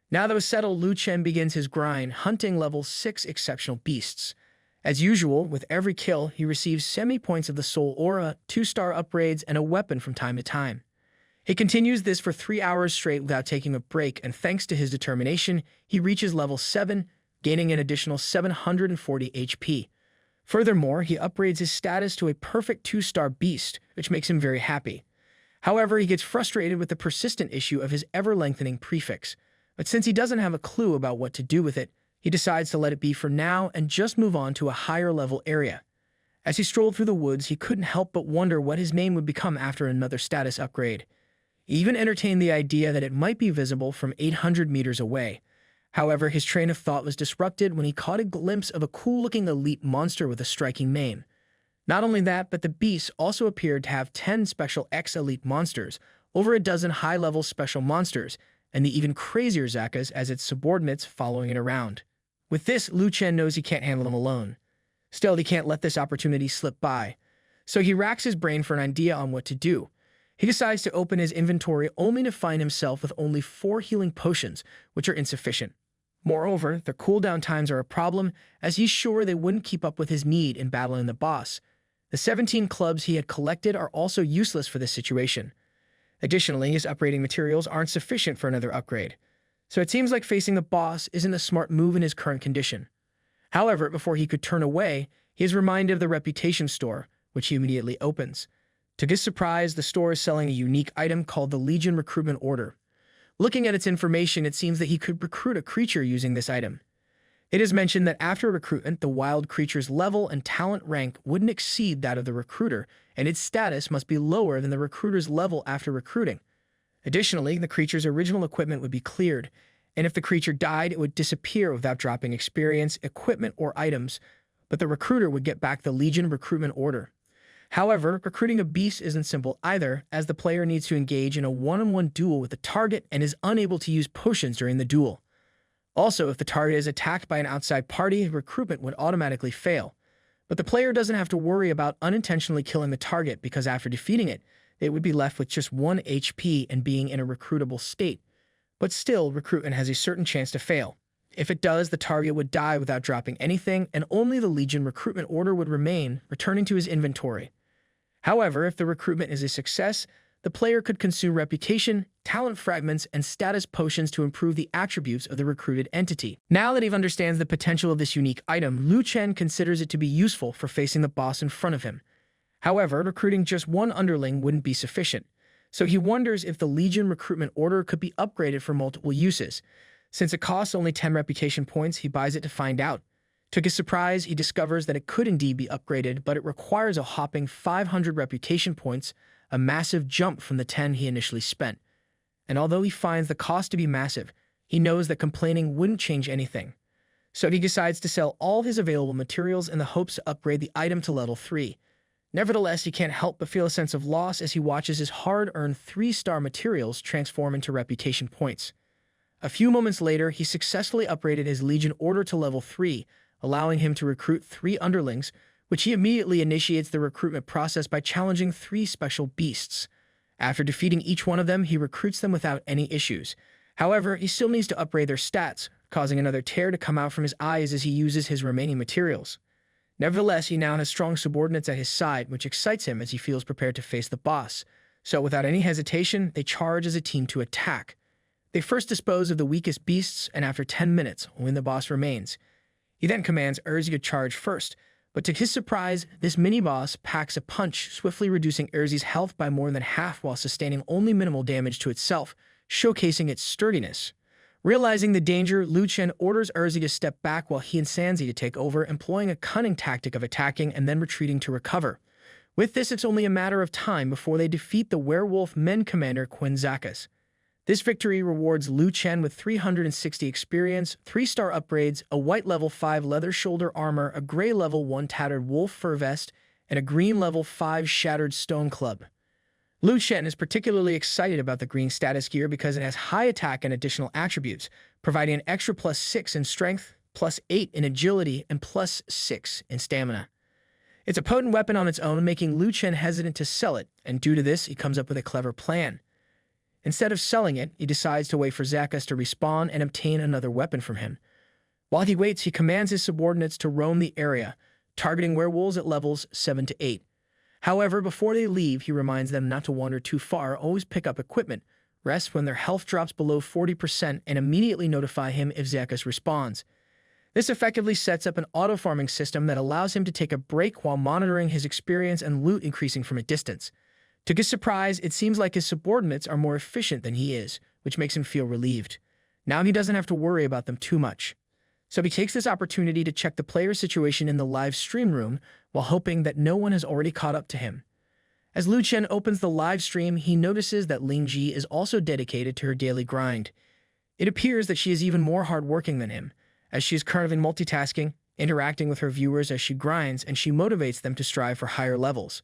Now that was settled, Chen begins his grind, hunting level 6 exceptional beasts. As usual, with every kill, he receives semi-points of the soul aura, 2-star upgrades, and a weapon from time to time. He continues this for 3 hours straight without taking a break, and thanks to his determination, he reaches level 7, gaining an additional 740 HP. Furthermore, he upgrades his status to a perfect 2-star beast, which makes him very happy. However, he gets frustrated with the persistent issue of his ever-lengthening prefix. But since he doesn't have a clue about what to do with it, he decides to let it be for now and just move on to a higher-level area. As he strolled through the woods, he couldn't help but wonder what his name would become after another status upgrade. He even entertained the idea that it might be visible from 800 meters away. However, his train of thought was disrupted when he caught a glimpse of a cool-looking elite monster with a striking name. Not only that, but the beast also appeared to have 10 special X-elite monsters, over a dozen high-level special monsters, and the even crazier Zakas as its subordinates following it around. With this, Chen knows he can't handle them alone. Still, he can't let this opportunity slip by, so he racks his brain for an idea on what to do. He decides to open his inventory only to find himself with only 4 healing potions, which are insufficient. Moreover, their cooldown times are a problem, as he's sure they wouldn't keep up with his need in battling the boss. The 17 clubs he had collected are also useless for this situation. Additionally, his upgrading materials aren't sufficient for another upgrade, so it seems like facing the boss isn't a smart move in his current condition. However, before he could turn away, he is reminded of the reputation store, which he immediately opens. To his surprise, the store is selling a unique item called the Legion Recruitment Order. Looking at its information, it seems that he could recruit a creature using this item. It is mentioned that after recruitment, the wild creature's level and talent rank wouldn't exceed that of the recruiter, and its status must be lower than the recruiter's level after recruiting. Additionally, the creature's original equipment would be cleared, and if the creature died, it would disappear without dropping experience, equipment, or items, but the recruiter would get back the Legion recruitment order. However, recruiting a beast isn't simple either, as the player needs to engage in a one-on-one duel with the target and is unable to use potions during the duel. Also, if the target is attacked by an outside party, recruitment would automatically fail. But the player doesn't have to worry about unintentionally killing the target because after defeating it, they would be left with just 1 HP and being in a recruitable state. But still, recruitment has a certain chance to fail. If it does, the target would die without dropping anything, and only the Legion recruitment order would remain, returning to his inventory. However, if the recruitment is a success, the player could consume reputation, talent fragments, and status potions to improve the attributes of the recruited entity. Now that he understands the potential of this unique item, Chen considers it to be useful for facing the boss in front of him. However, recruiting just one underling wouldn't be sufficient, so he wonders if the Legion recruitment order could be upgraded for multiple uses. Since it costs only 10 reputation points, he buys it to find out. To his surprise, he discovers that it could indeed be upgraded, but it requires a hopping 500 reputation points, a massive jump from the 10 he initially spent. And although he finds the cost to be massive, he knows that complaining wouldn't change anything. So he decides to sell all his available materials in the hopes to upgrade the item to level 3. Nevertheless, he can't help but feel a sense of loss as he watches his hard-earned 3-star materials transform into reputation points. A few moments later, he successfully upgraded his Legion order to level 3, allowing him to recruit 3 underlings, which he immediately initiates the recruitment process by challenging 3 special beasts. After defeating each one of them, he recruits them without any issues. However, he still needs to upgrade their stats, causing another tear to come out from his eyes as he uses his remaining materials. Nevertheless, he now has strong subordinates at his side, which excites him as he feels prepared to face the boss. So without any hesitation, they charge as a team to attack. They first dispose of the weakest beasts, and after 10 minutes, when the boss remains, he then commands Urzi to charge first, but to his surprise, this mini-boss packs a punch, swiftly reducing Urzi's health by more than half while sustaining only minimal damage to itself, showcasing its sturdiness. Realizing the danger, Chen orders Urzi to step back while he and Sanzi to take over, employing a cunning tactic of attacking and then retreating to recover. With this, it's only a matter of time before they defeat the werewolf men commander Quinzakas. This victory rewards Chen with 360 experience, 3-star upgrades, a white level 5 leather shoulder armor, a gray level 1 tattered wolf fur vest, and a green level 5 shattered stone club. Chen is particularly excited about the green status gear because it has high attack and additional attributes, providing an extra +6 in strength, +8 in agility, and +6 in stamina. It's a potent weapon on its own, making Chen hesitant to sell it, and due to this, he comes up with a clever plan. Instead of selling it, he decides to wait for Zakas to respawn and obtain another weapon from him. While he waits, he commands his subordinates to roam the area, targeting werewolves at levels 7 to 8. However, before they leave, he reminds them not to wander too far, always pick up equipment, rest when their health drops below 40%, and immediately notify him if Zakas respawns. This effectively sets up an auto-farming system that allows him to take a break while monitoring his experience and loot increasing from a distance. To his surprise, it seems like his subordinates are more efficient than he is, which makes him feel relieved. Now he doesn't have to worry about them too much. So he takes this opportunity to check the player's situation in the live stream room while hoping that no one has already caught up to him. As Chen opens the live stream, he notices that Lingji is also dedicated to her daily grind. It appears that she is even more hardworking than him, as she is currently multitasking, interacting with her viewers as she grinds, and she motivates them to strive for higher levels.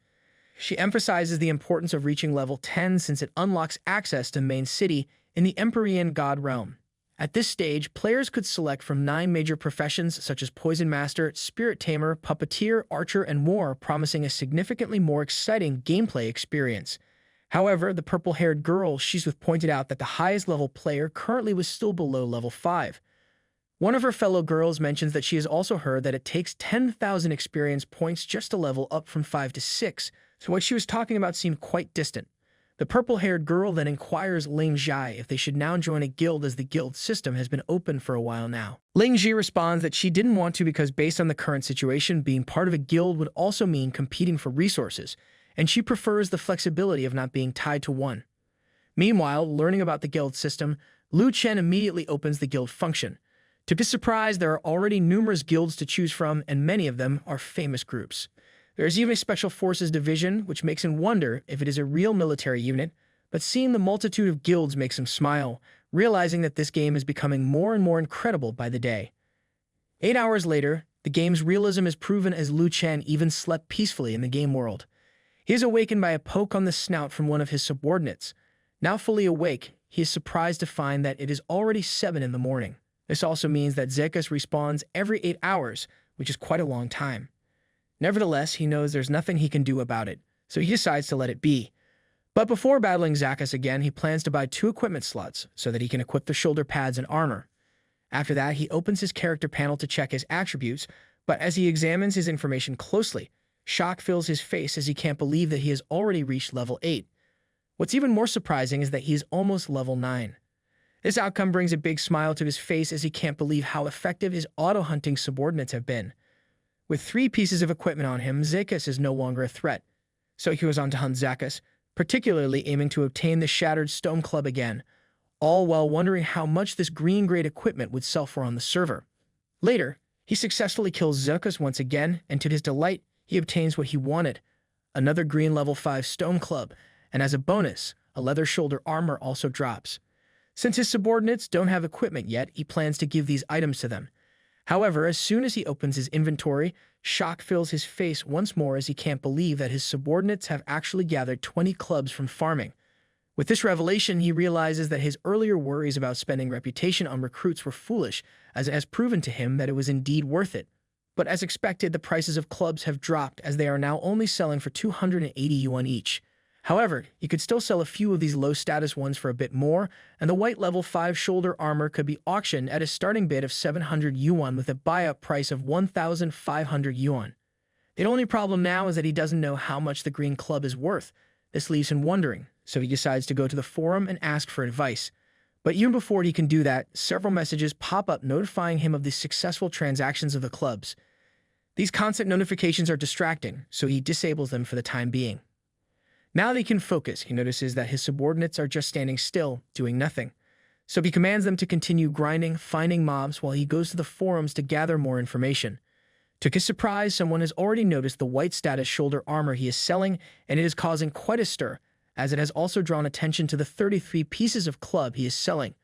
She emphasizes the importance of reaching level 10 since it unlocks access to Main City in the Empyrean Realm. At this stage, players could select from 9 major professions such as Poison Master, Spirit Tamer, Puppeteer, Archer, and more, promising a significantly more exciting gameplay experience. However, the purple-haired girl she's with pointed out that the highest level player currently was still below level 5. One of her fellow girls mentions that she has also heard that it takes 10,000 experience points just to level up from 5 to 6, so what she was talking about seemed quite distant. The purple-haired girl then inquires Lingji if they should now join a guild as the guild system has been open for a while now. Lingji responds that she didn't want to because based on the current situation, being part of a guild would also mean competing for resources, and she prefers the flexibility of not being tied to one. Meanwhile, learning about the guild system, Chen immediately opens the guild function. To his surprise, there are already numerous guilds to choose from, and many of them are famous groups. There is even a special forces division, which makes him wonder if it is a real military unit, but seeing the multitude of guilds makes him smile, realizing that this game is becoming more and more incredible by the day. 8 hours later, the game's realism is proven as Liu Chen even slept peacefully in the game world. He is awakened by a poke on the snout from one of his subordinates. Now fully awake, he is surprised to find that it is already 7 in the morning. This also means that Zekas respawns every 8 hours, which is quite a long time. Nevertheless, he knows there's nothing he can do about it, so he decides to let it be. But before battling Zekas again, he plans to buy 2 equipment slots so that he can equip the shoulder pads and armor. After that, he opens his character panel to check his attributes, but as he examines his information closely, shock fills his face as he can't believe that he has already reached level 8. What's even more surprising is that he is almost level 9. This outcome brings a big smile to his face as he can't believe how effective his auto-hunting subordinates have been. With 3 pieces of equipment on him, Zekas is no longer a threat. So he goes on to hunt Zekas, particularly aiming to obtain the shattered stone club again, all while wondering how much this green-grade equipment would sell for on the server. Later, he successfully kills Zekas once again, and to his delight, he obtains what he wanted, another green level 5 stone club, and as a bonus, a leather shoulder armor also drops. Since his subordinates don't have equipment yet, he plans to give these items to them. However, as soon as he opens his inventory, shock fills his face once more as he can't believe that his subordinates have actually gathered 20 clubs from farming. With this revelation, he realizes that his earlier worries about spending reputation on recruits were foolish, as it has proven to him that it was indeed worth it. But as expected, the prices of clubs have dropped as they are now only selling for 280 yuan each. However, he could still sell a few of these low-status ones for a bit more, and the white level 5 shoulder armor could be auctioned at a starting bid of 700 yuan with a buy-up price of 1,500 yuan. The only problem now is that he doesn't know how much the green club is worth. This leaves him wondering, so he decides to go to the forum and ask for advice. But even before he can do that, several messages pop up notifying him of the successful transactions of the clubs. These constant notifications are distracting, so he disables them for the time being. Now that he can focus, he notices that his subordinates are just standing still, doing nothing. So he commands them to continue grinding, finding mobs, while he goes to the forums to gather more information. To his surprise, someone has already noticed the white status shoulder armor he is selling, and it is causing quite a stir, as it has also drawn attention to the 33 pieces of club he is selling.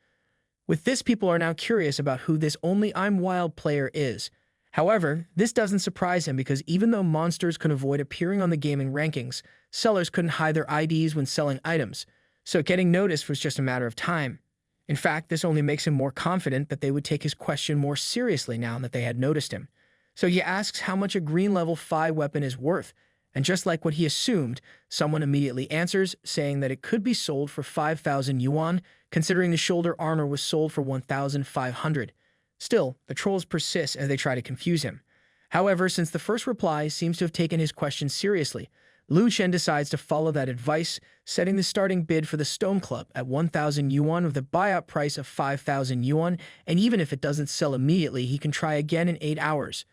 With this, people are now curious about who this Only I'm Wild player is. However, this doesn't surprise him because even though monsters could avoid appearing on the gaming rankings, sellers couldn't hide their IDs when selling items, so getting noticed was just a matter of time. In fact, this only makes him more confident that they would take his question more seriously now that they had noticed him. So he asks how much a green level 5 weapon is worth, and just like what he assumed, someone immediately answers, saying that it could be sold for 5,000 yuan, considering the shoulder armor was sold for 1,500. Still, the trolls persist as they try to confuse him. However, since the first reply seems to have taken his question seriously, Liu Chen decides to follow that advice, setting the starting bid for the Stone Club at 1,000 yuan with a buyout price of 5,000 yuan, and even if it doesn't sell immediately, he can try again in 8 hours.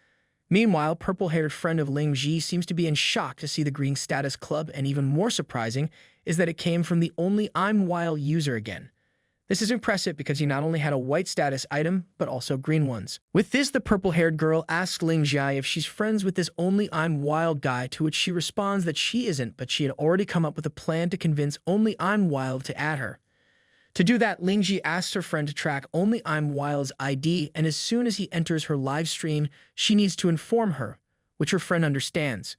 Meanwhile, purple-haired friend of Ling Ji seems to be in shock to see the green status club, and even more surprising is that it came from the Only I'm Wild user again. This is impressive because he not only had a white status item, but also green ones. With this, the purple-haired girl asks Ling Ji if she's friends with this Only I'm Wild guy, to which she responds that she isn't, but she had already come up with a plan to convince Only I'm Wild to add her. To do that, Ling Ji asks her friend to track Only I'm Wild's ID, and as soon as he enters her live stream, she needs to inform her, which her friend understands.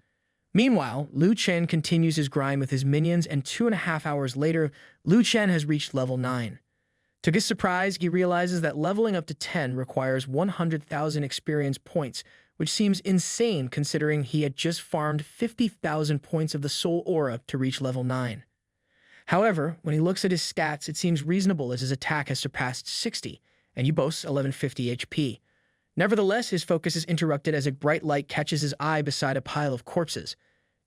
Meanwhile, Liu Chen continues his grind with his minions, and 2.5 hours later, Liu Chen has reached level 9. To his surprise, he realizes that leveling up to 10 requires 100,000 experience points, which seems insane considering he had just farmed 50,000 points of the Soul Aura to reach level 9. However, when he looks at his stats, it seems reasonable as his attack has surpassed 60, and he boasts 1150 HP. Nevertheless, his focus is interrupted as a bright light catches his eye beside a pile of corpses.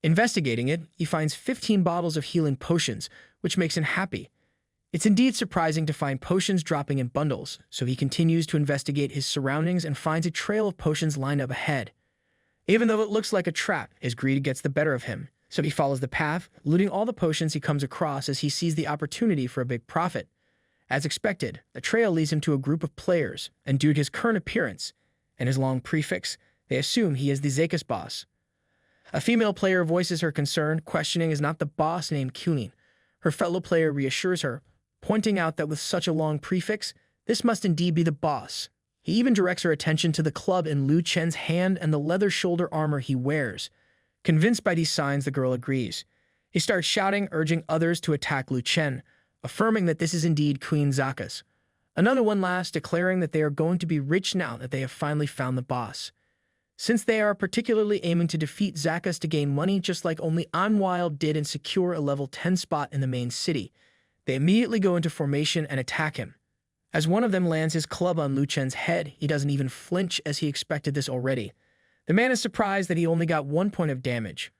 Investigating it, he finds 15 bottles of healing potions, which makes him happy. It's indeed surprising to find potions dropping in bundles, so he continues to investigate his surroundings and finds a trail of potions lined up ahead. Even though it looks like a trap, his greed gets the better of him, so he follows the path, looting all the potions he comes across as he sees the opportunity for a big profit. As expected, the trail leads him to a group of players, and due to his current appearance and his long prefix, they assume he is the Zekas boss. A female player voices her concern, questioning is not the boss named Kunin. Her fellow player reassures her, pointing out that with such a long prefix, this must indeed be the boss. He even directs her attention to the club in Lu Chen's hand and the leather shoulder armor he wears. Convinced by these signs, the girl agrees. He starts shouting, urging others to attack Lu Chen, affirming that this is indeed Queen Zaka's. Another one laughs, declaring that they are going to be rich now that they have finally found the boss. Since they are particularly aiming to defeat Zaka's to gain money just like only Wild did and secure a level 10 spot in the main city, they immediately go into formation and attack him. As one of them lands his club on Lu Chen's head, he doesn't even flinch as he expected this already. The man is surprised that he only got 1 point of damage,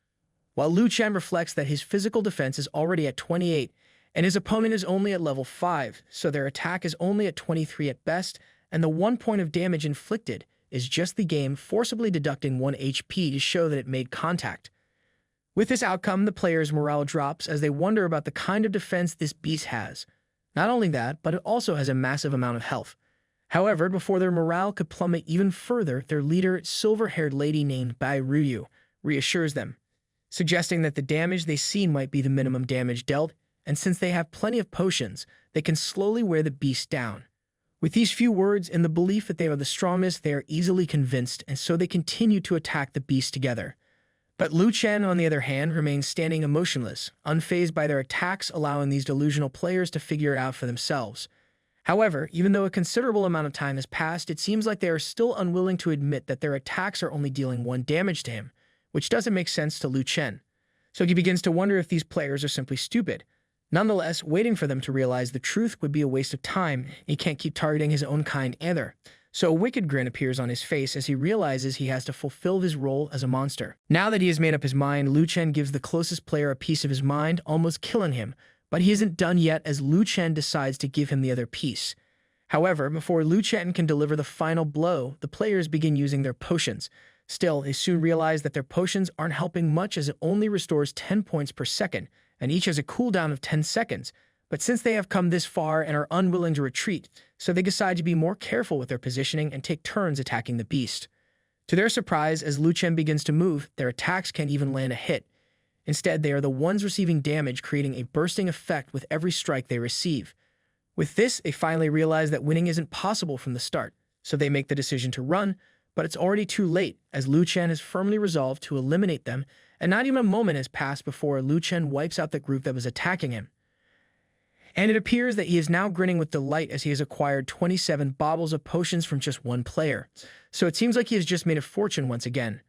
while Lu Chen reflects that his physical defense is already at 28 and his opponent is only at level 5, so their attack is only at 23 at best, and the 1 point of damage inflicted is just the game forcibly deducting 1 HP to show that it made contact. With this outcome, the player's morale drops as they wonder about the kind of defense this beast has. Not only that, but it also has a massive amount of health. However, before their morale could plummet even further, their leader, silver-haired lady named Bai Ruyu, reassures them, suggesting that the damage they see might be the minimum damage dealt, and since they have plenty of potions, they can slowly wear the beast down. With these few words and the belief that they are the strongest, they are easily convinced, and so they continue to attack the beast together. But Lu Chen, on the other hand, remains standing emotionless, unfazed by their attacks, allowing these delusional players to figure it out for themselves. However, even though a considerable amount of time has passed, it seems like they are still unwilling to admit that their attacks are only dealing 1 damage to him, which doesn't make sense to Lu Chen. So he begins to wonder if these players are simply stupid. Nonetheless, waiting for them to realize the truth would be a waste of time. He can't keep targeting his own kind either. So a wicked grin appears on his face as he realizes he has to fulfill his role as a monster. Now that he has made up his mind, Lu Chen gives the closest player a piece of his mind, almost killing him. But he isn't done yet as Lu Chen decides to give him the other piece. However, before Lu Chen can deliver the final blow, the players begin using their potions. Still, they soon realize that their potions aren't helping much as it only restores 10 points per second, and each has a cooldown of 10 seconds. But since they have come this far and are unwilling to retreat, so they decide to be more careful with their positioning and take turns attacking the beast. To their surprise, as Lu Chen begins to move, their attacks can't even land a hit. Instead, they are the ones receiving damage, creating a bursting effect with every strike they receive. With this, they finally realize that winning isn't possible from the start, so they make the decision to run, but it's already too late, as Lu Chen has firmly resolved to eliminate them, and not even a moment has passed before Lu Chen wipes out the group that was attacking him. And it appears that he is now grinning with delight as he has acquired 27 baubles of potions from just 1 player, so it seems like he has just made a fortune once again.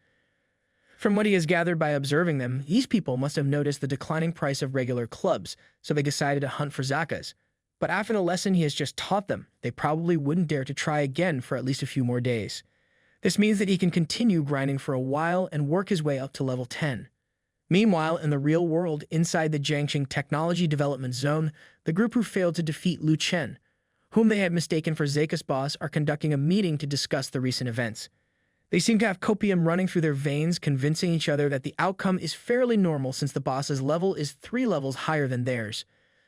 From what he has gathered by observing them, these people must have noticed the declining price of regular clubs, so they decided to hunt for Zaka's. But after the lesson he has just taught them, they probably wouldn't dare to try again for at least a few more days. This means that he can continue grinding for a while and work his way up to level 10. Meanwhile, in the real world, inside the Jiangxing Technology Development Zone, the group who failed to defeat Lu Chen, whom they had mistaken for Zaka's boss, are conducting a meeting to discuss the recent events. They seem to have copium running through their veins, convincing each other that the outcome is fairly normal since the boss's level is 3 levels higher than theirs.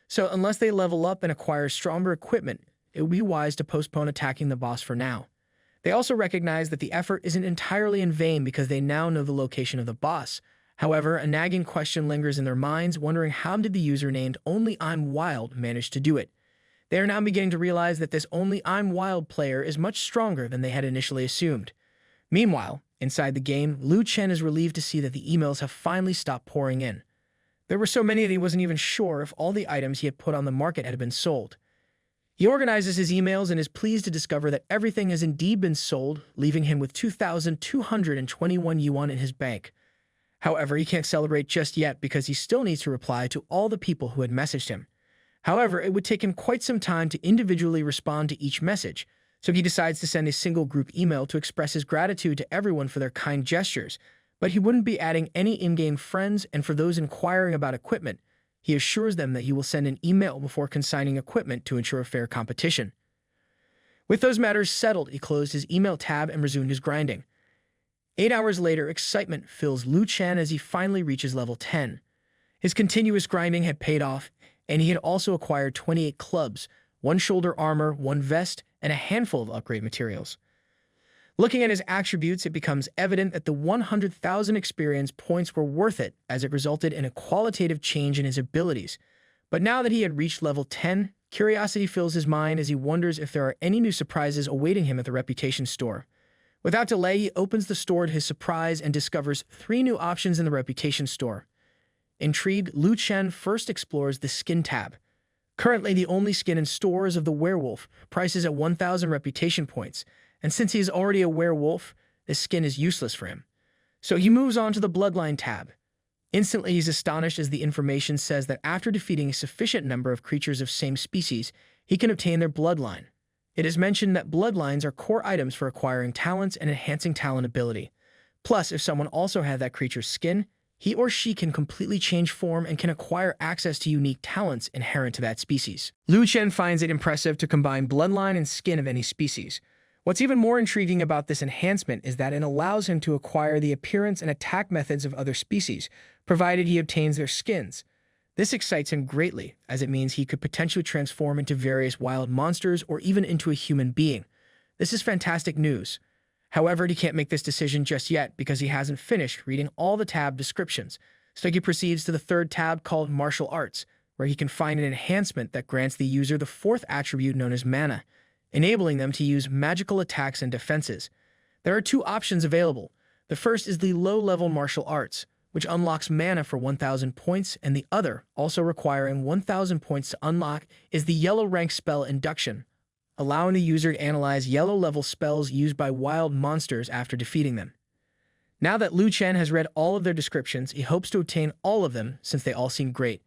So unless they level up and acquire stronger equipment, it would be wise to postpone attacking the boss for now. They also recognize that the effort isn't entirely in vain because they now know the location of the boss. However, a nagging question lingers in their minds, wondering how did the user named Only I'm Wild manage to do it. They are now beginning to realize that this Only I'm Wild player is much stronger than they had initially assumed. Meanwhile, inside the game, Lu Chen is relieved to see that the emails have finally stopped pouring in. There were so many that he wasn't even sure if all the items he had put on the market had been sold. He organizes his emails and is pleased to discover that everything has indeed been sold, leaving him with 2,221 yuan in his bank. However, he can't celebrate just yet because he still needs to reply to all the people who had messaged him. However, it would take him quite some time to individually respond to each message, so he decides to send a single group email to express his gratitude to everyone for their kind gestures, but he wouldn't be adding any in-game friends, and for those inquiring about equipment, he assures them that he will send an email before consigning equipment to ensure a fair competition. With those matters settled, he closed his email tab and resumed his grinding. 8 hours later, excitement fills Lu Chen as he finally reaches level 10. His continuous grinding had paid off, and he had also acquired 28 clubs, 1 shoulder armor, 1 vest, and a handful of upgrade materials. Looking at his attributes, it becomes evident that the 100,000 experience points were worth it, as it resulted in a qualitative change in his abilities. But now that he had reached level 10, curiosity fills his mind as he wonders if there are any new surprises awaiting him at the Reputation store. Without delay, he opens the store to his surprise and discovers 3 new options in the Reputation store. Intrigued, Chen first explores the skin tab. Currently, the only skin in store is of the werewolf, prices at 1,000 reputation points, and since he is already a werewolf, this skin is useless for him. So he moves on to the Bloodline tab. Instantly, he's astonished as the information says that after defeating a sufficient number of creatures of same species, he can obtain their bloodline. It is mentioned that bloodlines are core items for acquiring talents and enhancing talent ability. Plus, if someone also had that creature's skin, he or she can completely change form and can acquire access to unique talents inherent to that species. Chen finds it impressive to combine bloodline and skin of any species. What's even more intriguing about this enhancement is that it allows him to acquire the appearance and attack methods of other species, provided he obtains their skins. This excites him greatly, as it means he could potentially transform into various wild monsters or even into a human being. This is fantastic news. However, he can't make this decision just yet because he hasn't finished reading all the tab descriptions, so he proceeds to the 3rd tab called Martial Arts, where he can find an enhancement that grants the user the 4th attribute known as mana, enabling them to use magical attacks and defenses. There are 2 options available. The first is the low-level Martial Arts, which unlocks mana for 1,000 points, and the other, also requiring 1,000 points to unlock, is the yellow rank spell Induction, allowing the user to analyze yellow-level spells used by wild monsters after defeating them. Now that Chen has read all of their descriptions, he hopes to obtain all of them since they all seem great.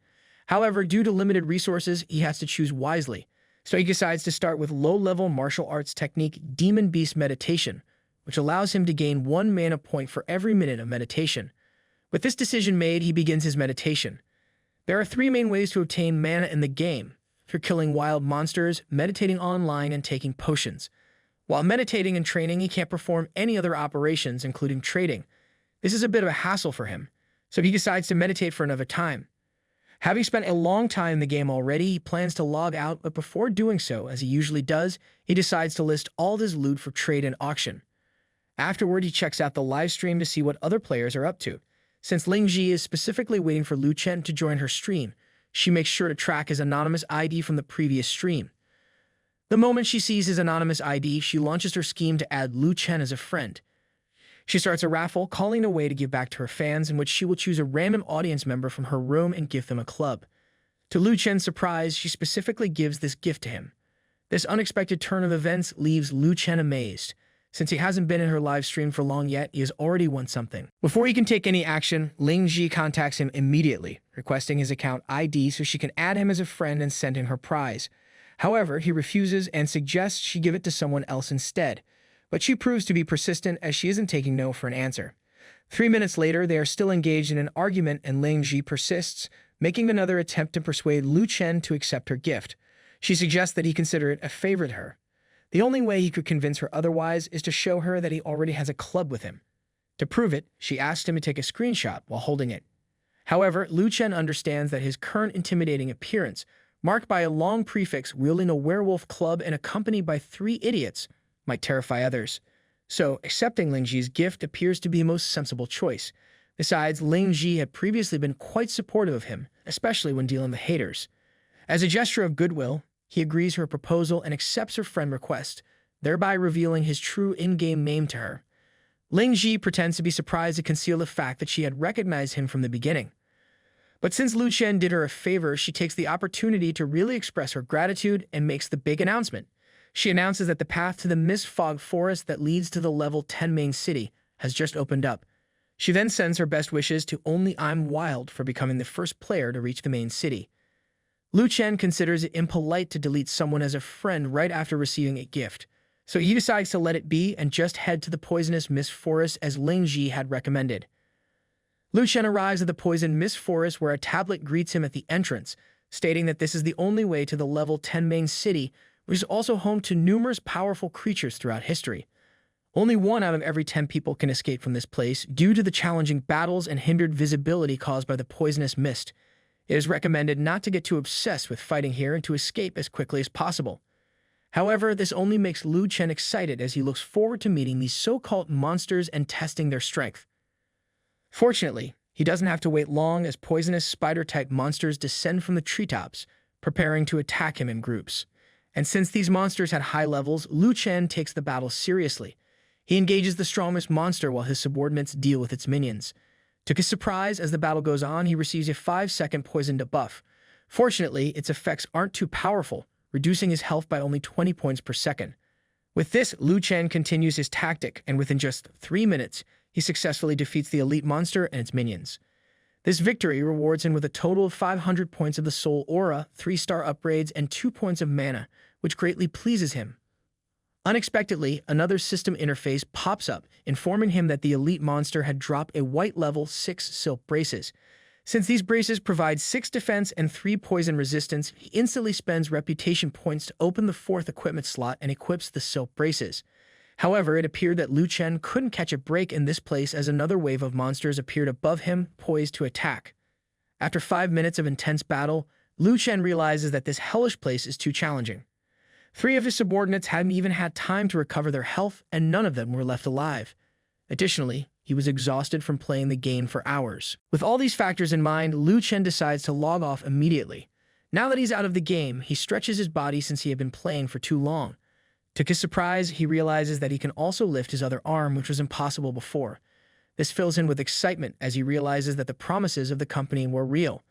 However, due to limited resources, he has to choose wisely, so he decides to start with low-level martial arts technique Demon Beast Meditation, which allows him to gain 1 mana point for every minute of meditation. With this decision made, he begins his meditation. There are 3 main ways to obtain mana in the game: for killing wild monsters, meditating online, and taking potions. While meditating and training, he can't perform any other operations, including trading. This is a bit of a hassle for him, so he decides to meditate for another time. Having spent a long time in the game already, he plans to log out, but before doing so, as he usually does, he decides to list all his loot for trade and auction. Afterward, he checks out the live stream to see what other players are up to. Since Lingji is specifically waiting for Chen to join her stream, she makes sure to track his anonymous ID from the previous stream. The moment she sees his anonymous ID, she launches her scheme to add Chen as a friend. She starts a raffle, calling it a way to give back to her fans, in which she will choose a random audience member from her room and give them a club. To Chen's surprise, she specifically gives this gift to him. This unexpected turn of events leaves Chen amazed. Since he hasn't been in her live stream for long yet, he has already won something. Before he can take any action, Lingji contacts him immediately, requesting his account ID so she can add him as a friend and send him her prize. However, he refuses and suggests she give it to someone else instead, but she proves to be persistent as she isn't taking no for an answer. 3 minutes later, they are still engaged in an argument and Lingji persists, making another attempt to persuade Chen to accept her gift. She suggests that he consider it a favor to her. The only way he could convince her otherwise is to show her that he already has a club with him. To prove it, she asks him to take a screenshot while holding it. However, Chen understands that his current intimidating appearance, marked by a long prefix wielding a werewolf club and accompanied by 3 idiots, might terrify others. So, accepting Lingji's gift appears to be a most sensible choice. Besides, Lingji had previously been quite supportive of him, especially when dealing with haters. As a gesture of goodwill, he agrees to her proposal and accepts her friend request, thereby revealing his true in-game name to her. Lingji pretends to be surprised to conceal the fact that she had recognized him from the beginning. But since Chen did her a favor, she takes the opportunity to really express her gratitude and makes the big announcement. She announces that the path to the Mist Fog Forest that leads to the level 10 main city has just opened up. She then sends her best wishes to Only I'm Wild for becoming the first player to reach the main city. Chen considers it impolite to delete someone as a friend right after receiving a gift, so he decides to let it be and just head to the poisonous Mist Forest as Lingji had recommended. Chen arrives at the poisoned Mist Forest where a tablet greets him at the entrance, stating that this is the only way to the level 10 main city, which is also home to numerous powerful creatures throughout history. Only 1 out of every 10 people can escape from this place due to the challenging battles and hindered visibility caused by the poisonous mist. It is recommended not to get too obsessed with fighting here and to escape as quickly as possible. However, this only makes Lu Chen excited as he looks forward to meeting these so-called monsters and testing their strength. Fortunately, he doesn't have to wait long as poisonous spider-type monsters descend from the treetops, preparing to attack him in groups. And since these monsters had high levels, Lu Chen takes the battle seriously. He engages the strongest monster while his subordinates deal with its minions. To his surprise, as the battle goes on, he receives a 5-second poison debuff. Fortunately, its effects aren't too powerful, reducing his health by only 20 points per second. With this, Lu Chen continues his tactic, and within just 3 minutes, he successfully defeats the elite monster and its minions. This victory rewards him with a total of 500 points of the soul aura, 3-star upgrades, and 2 points of mana, which greatly pleases him. Unexpectedly, another system interface pops up, informing him that the elite monster had dropped a white level 6 silk braces. Since these braces provide 6 defense and 3 poison resistance, he instantly spends reputation points to open the 4th equipment slot and equips the silk braces. However, it appeared that Lu Chen couldn't catch a break in this place as another wave of monsters appeared above him, poised to attack. After 5 minutes of intense battle, Lu Chen realizes that this hellish place is too challenging. 3 of his subordinates hadn't even had time to recover their health, and none of them were left alive. Additionally, he was exhausted from playing the game for hours. With all these factors in mind, Lu Chen decides to log off immediately. Now that he's out of the game, he stretches his body since he had been playing for too long. To his surprise, he realizes that he can also lift his other arm, which was impossible before. This fills him with excitement as he realizes that the promises of the company were real.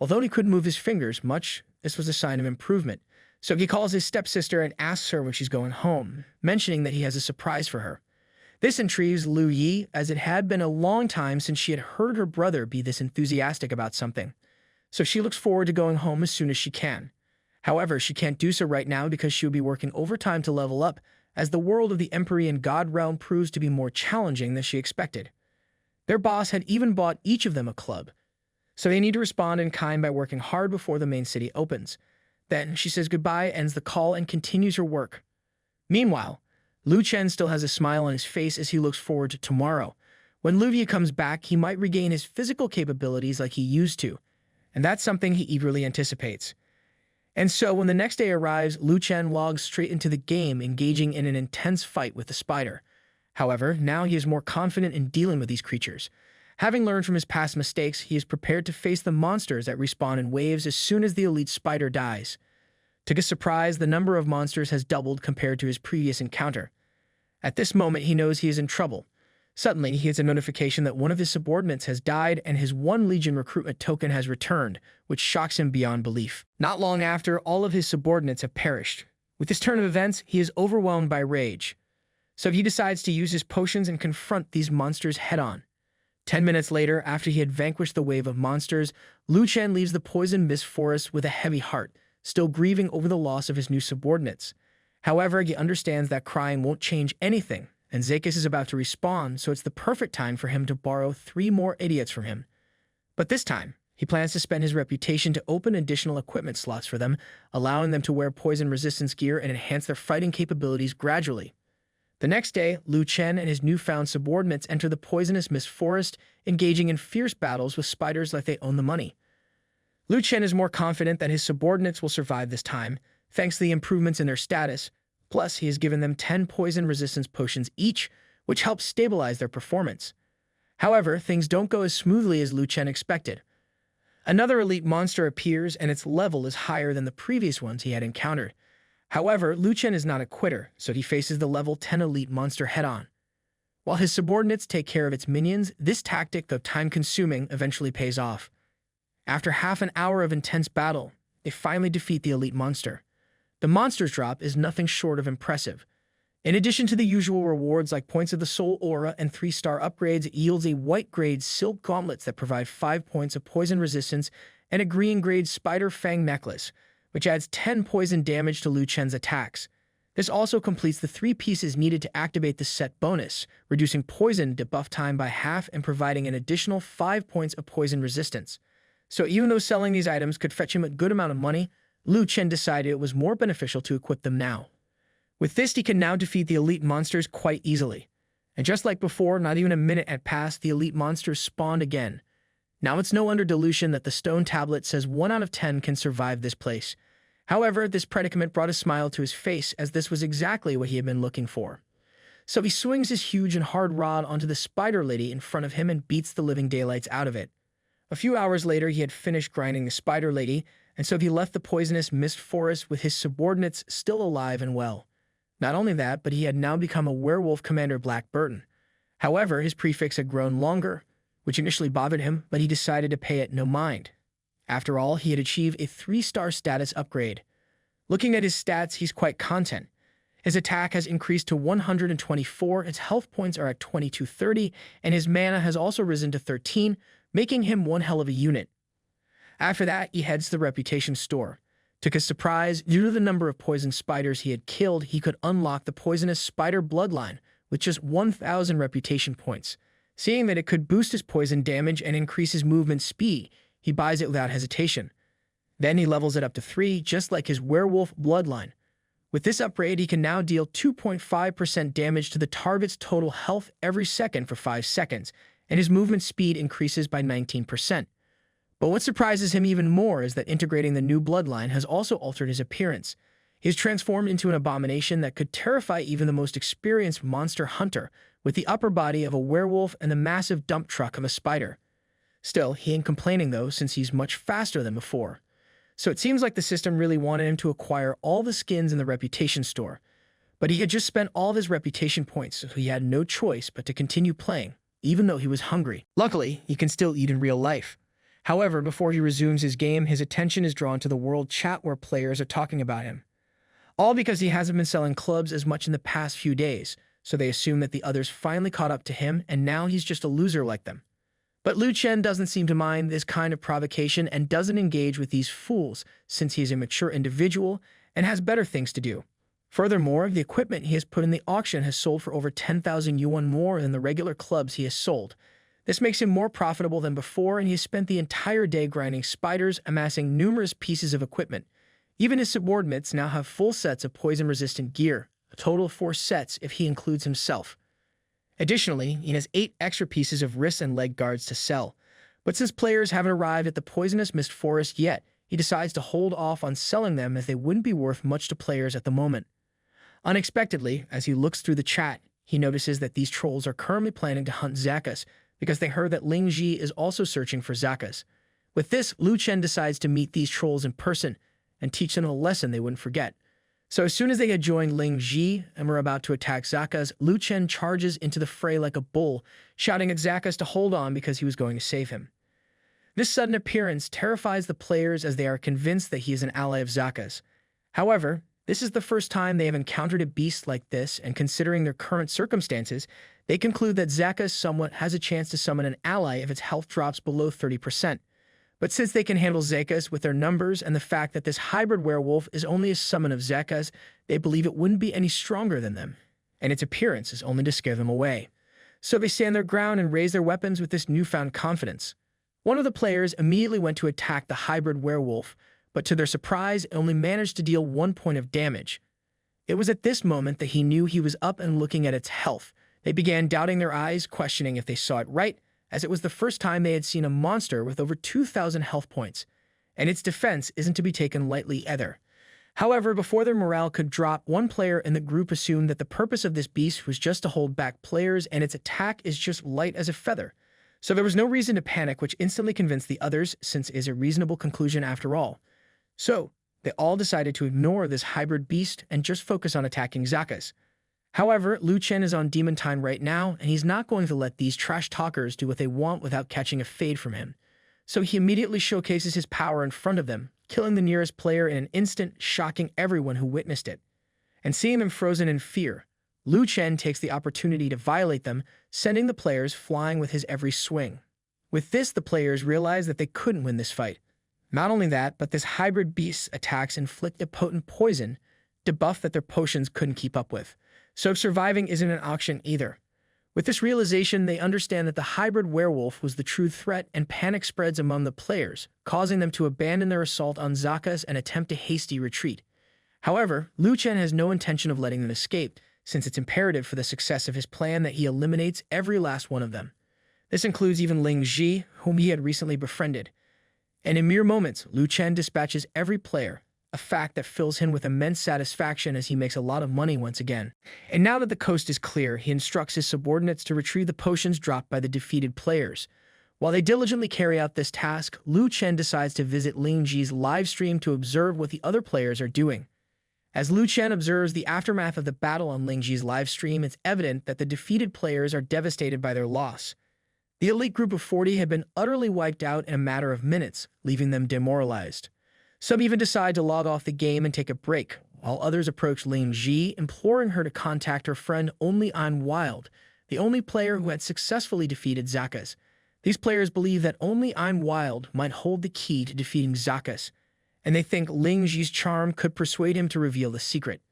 Although he couldn't move his fingers much, this was a sign of improvement. So he calls his stepsister and asks her when she's going home, mentioning that he has a surprise for her. This intrigues Lu Yi, as it had been a long time since she had heard her brother be this enthusiastic about something. So she looks forward to going home as soon as she can. However, she can't do so right now because she will be working overtime to level up, as the world of the Empyrean God Realm proves to be more challenging than she expected. Their boss had even bought each of them a club, so they need to respond in kind by working hard before the main city opens. Then she says goodbye, ends the call, and continues her work. Meanwhile, Lu Chen still has a smile on his face as he looks forward to tomorrow. When Lu Yi comes back, he might regain his physical capabilities like he used to, and that's something he eagerly anticipates. And so when the next day arrives, Lu Chen logs straight into the game, engaging in an intense fight with the spider. However, now he is more confident in dealing with these creatures. Having learned from his past mistakes, he is prepared to face the monsters that respawn in waves as soon as the elite spider dies. To his surprise, the number of monsters has doubled compared to his previous encounter. At this moment, he knows he is in trouble. Suddenly, he gets a notification that one of his subordinates has died and his 1 Legion recruitment token has returned, which shocks him beyond belief. Not long after, all of his subordinates have perished. With this turn of events, he is overwhelmed by rage. So he decides to use his potions and confront these monsters head-on. 10 minutes later, after he had vanquished the wave of monsters, Lu Chen leaves the poison mist forest with a heavy heart, still grieving over the loss of his new subordinates. However, he understands that crying won't change anything, and Zekis is about to respawn, so it's the perfect time for him to borrow 3 more idiots from him. But this time, he plans to spend his reputation to open additional equipment slots for them, allowing them to wear poison resistance gear and enhance their fighting capabilities gradually. The next day, Lu Chen and his newfound subordinates enter the poisonous mist forest, engaging in fierce battles with spiders like they own the money. Lu Chen is more confident that his subordinates will survive this time, thanks to the improvements in their status. Plus, he has given them 10 poison resistance potions each, which helps stabilize their performance. However, things don't go as smoothly as Lu Chen expected. Another elite monster appears, and its level is higher than the previous ones he had encountered. However, Lu Chen is not a quitter, so he faces the level 10 elite monster head-on. While his subordinates take care of its minions, this tactic, though time-consuming, eventually pays off. After half an hour of intense battle, they finally defeat the elite monster. The monster's drop is nothing short of impressive. In addition to the usual rewards like points of the soul aura and 3-star upgrades, it yields a white-grade silk gauntlets that provide 5 points of poison resistance and a green-grade spider fang necklace, which adds 10 poison damage to Lu Chen's attacks. This also completes the 3 pieces needed to activate the set bonus, reducing poison debuff time by half and providing an additional 5 points of poison resistance. So even though selling these items could fetch him a good amount of money, Lu Chen decided it was more beneficial to equip them now. With this, he can now defeat the elite monsters quite easily. And just like before, not even a minute had passed, the elite monsters spawned again. Now it's no under delusion that the stone tablet says 1 out of 10 can survive this place. However, this predicament brought a smile to his face, as this was exactly what he had been looking for. So he swings his huge and hard rod onto the spider lady in front of him and beats the living daylights out of it. A few hours later, he had finished grinding the spider lady, and so he left the poisonous mist forest with his subordinates still alive and well. Not only that, but he had now become a werewolf commander Black Burton. However, his prefix had grown longer, which initially bothered him, but he decided to pay it no mind. After all, he had achieved a 3-star status upgrade. Looking at his stats, he's quite content. His attack has increased to 124, his health points are at 2230, and his mana has also risen to 13, making him one hell of a unit. After that, he heads to the reputation store. To his surprise, due to the number of poison spiders he had killed, he could unlock the poisonous spider bloodline with just 1,000 reputation points. Seeing that it could boost his poison damage and increase his movement speed, he buys it without hesitation. Then he levels it up to 3, just like his werewolf bloodline. With this upgrade, he can now deal 2.5% damage to the target's total health every second for 5 seconds, and his movement speed increases by 19%. But what surprises him even more is that integrating the new bloodline has also altered his appearance. He is transformed into an abomination that could terrify even the most experienced monster hunter, with the upper body of a werewolf and the massive dump truck of a spider. Still, he ain't complaining though, since he's much faster than before. So it seems like the system really wanted him to acquire all the skins in the reputation store. But he had just spent all of his reputation points, so he had no choice but to continue playing, even though he was hungry. Luckily, he can still eat in real life. However, before he resumes his game, his attention is drawn to the world chat where players are talking about him. All because he hasn't been selling clubs as much in the past few days, so they assume that the others finally caught up to him and now he's just a loser like them. But Chen doesn't seem to mind this kind of provocation and doesn't engage with these fools, since he's a mature individual and has better things to do. Furthermore, the equipment he has put in the auction has sold for over 10,000 yuan more than the regular clubs he has sold. This makes him more profitable than before, and he has spent the entire day grinding spiders, amassing numerous pieces of equipment. Even his subordinates now have full sets of poison-resistant gear, a total of 4 sets if he includes himself. Additionally, he has 8 extra pieces of wrist and leg guards to sell. But since players haven't arrived at the poisonous mist forest yet, he decides to hold off on selling them as they wouldn't be worth much to players at the moment. Unexpectedly, as he looks through the chat, he notices that these trolls are currently planning to hunt Zakas, because they heard that Ling Ji is also searching for Zakas. With this, Chen decides to meet these trolls in person and teach them a lesson they wouldn't forget. So as soon as they had joined Ling Ji and were about to attack Zakas, Chen charges into the fray like a bull, shouting at Zakas to hold on because he was going to save him. This sudden appearance terrifies the players as they are convinced that he is an ally of Zakas. However, this is the first time they have encountered a beast like this, and considering their current circumstances, they conclude that Zakas somewhat has a chance to summon an ally if its health drops below 30%. But since they can handle Zakas with their numbers and the fact that this hybrid werewolf is only a summon of Zakas, they believe it wouldn't be any stronger than them, and its appearance is only to scare them away. So they stand their ground and raise their weapons with this newfound confidence. One of the players immediately went to attack the hybrid werewolf, but to their surprise, it only managed to deal 1 point of damage. It was at this moment that he knew he was up and looking at its health. They began doubting their eyes, questioning if they saw it right, as it was the first time they had seen a monster with over 2,000 health points, and its defense isn't to be taken lightly either. However, before their morale could drop, one player in the group assumed that the purpose of this beast was just to hold back players, and its attack is just light as a feather. So there was no reason to panic, which instantly convinced the others, since it is a reasonable conclusion after all. So, they all decided to ignore this hybrid beast and just focus on attacking Zakas. However, Chen is on demon time right now, and he's not going to let these trash talkers do what they want without catching a fade from him. So he immediately showcases his power in front of them, killing the nearest player in an instant, shocking everyone who witnessed it. And seeing them frozen in fear, Chen takes the opportunity to violate them, sending the players flying with his every swing. With this, the players realize that they couldn't win this fight. Not only that, but this hybrid beast's attacks inflict a potent poison, debuff that their potions couldn't keep up with. So surviving isn't an option either. With this realization, they understand that the hybrid werewolf was the true threat, and panic spreads among the players, causing them to abandon their assault on Zakas and attempt a hasty retreat. However, Chen has no intention of letting them escape, since it's imperative for the success of his plan that he eliminates every last one of them. This includes even Ling Ji, whom he had recently befriended. And in mere moments, Lu Chen dispatches every player, a fact that fills him with immense satisfaction as he makes a lot of money once again. And now that the coast is clear, he instructs his subordinates to retrieve the potions dropped by the defeated players. While they diligently carry out this task, Lu Chen decides to visit Ling Ji's live stream to observe what the other players are doing. As Lu Chen observes the aftermath of the battle on Ling Ji's live stream, it's evident that the defeated players are devastated by their loss. The elite group of 40 had been utterly wiped out in a matter of minutes, leaving them demoralized. Some even decide to log off the game and take a break, while others approach Ling Ji, imploring her to contact her friend Only I'm Wild, the only player who had successfully defeated Zakas. These players believe that Only I'm Wild might hold the key to defeating Zakas, and they think Ling Ji's charm could persuade him to reveal the secret.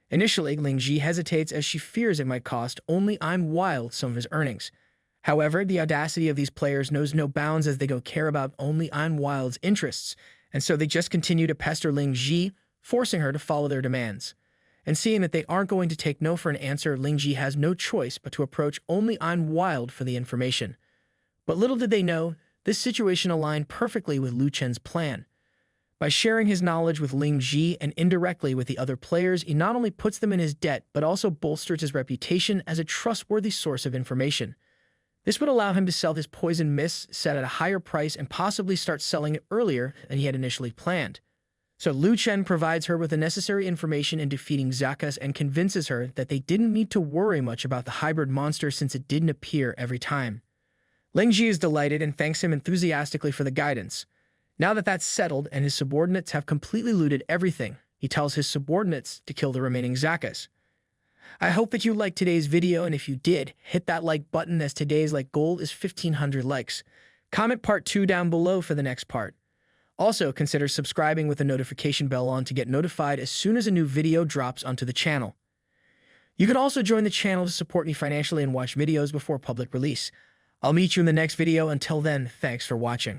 Initially, Ling Ji hesitates as she fears it might cost Only I'm Wild some of his earnings. However, the audacity of these players knows no bounds as they don't care about Only I'm Wild's interests, and so they just continue to pester Ling Ji, forcing her to follow their demands. And seeing that they aren't going to take no for an answer, Ling Ji has no choice but to approach Only I'm Wild for the information. But little did they know, this situation aligned perfectly with Lu Chen's plan. By sharing his knowledge with Ling Ji and indirectly with the other players, he not only puts them in his debt, but also bolsters his reputation as a trustworthy source of information. This would allow him to sell his poison mist set at a higher price and possibly start selling it earlier than he had initially planned. So Lu Chen provides her with the necessary information in defeating Zakas and convinces her that they didn't need to worry much about the hybrid monster since it didn't appear every time. Ling Ji is delighted and thanks him enthusiastically for the guidance. Now that that's settled and his subordinates have completely looted everything, he tells his subordinates to kill the remaining Zakas. I hope that you liked today's video, and if you did, hit that like button as today's like goal is 1,500 likes. Comment part 2 down below for the next part. Also, consider subscribing with the notification bell on to get notified as soon as a new video drops onto the channel. You can also join the channel to support me financially and watch videos before public release. I'll meet you in the next video. Until then, thanks for watching.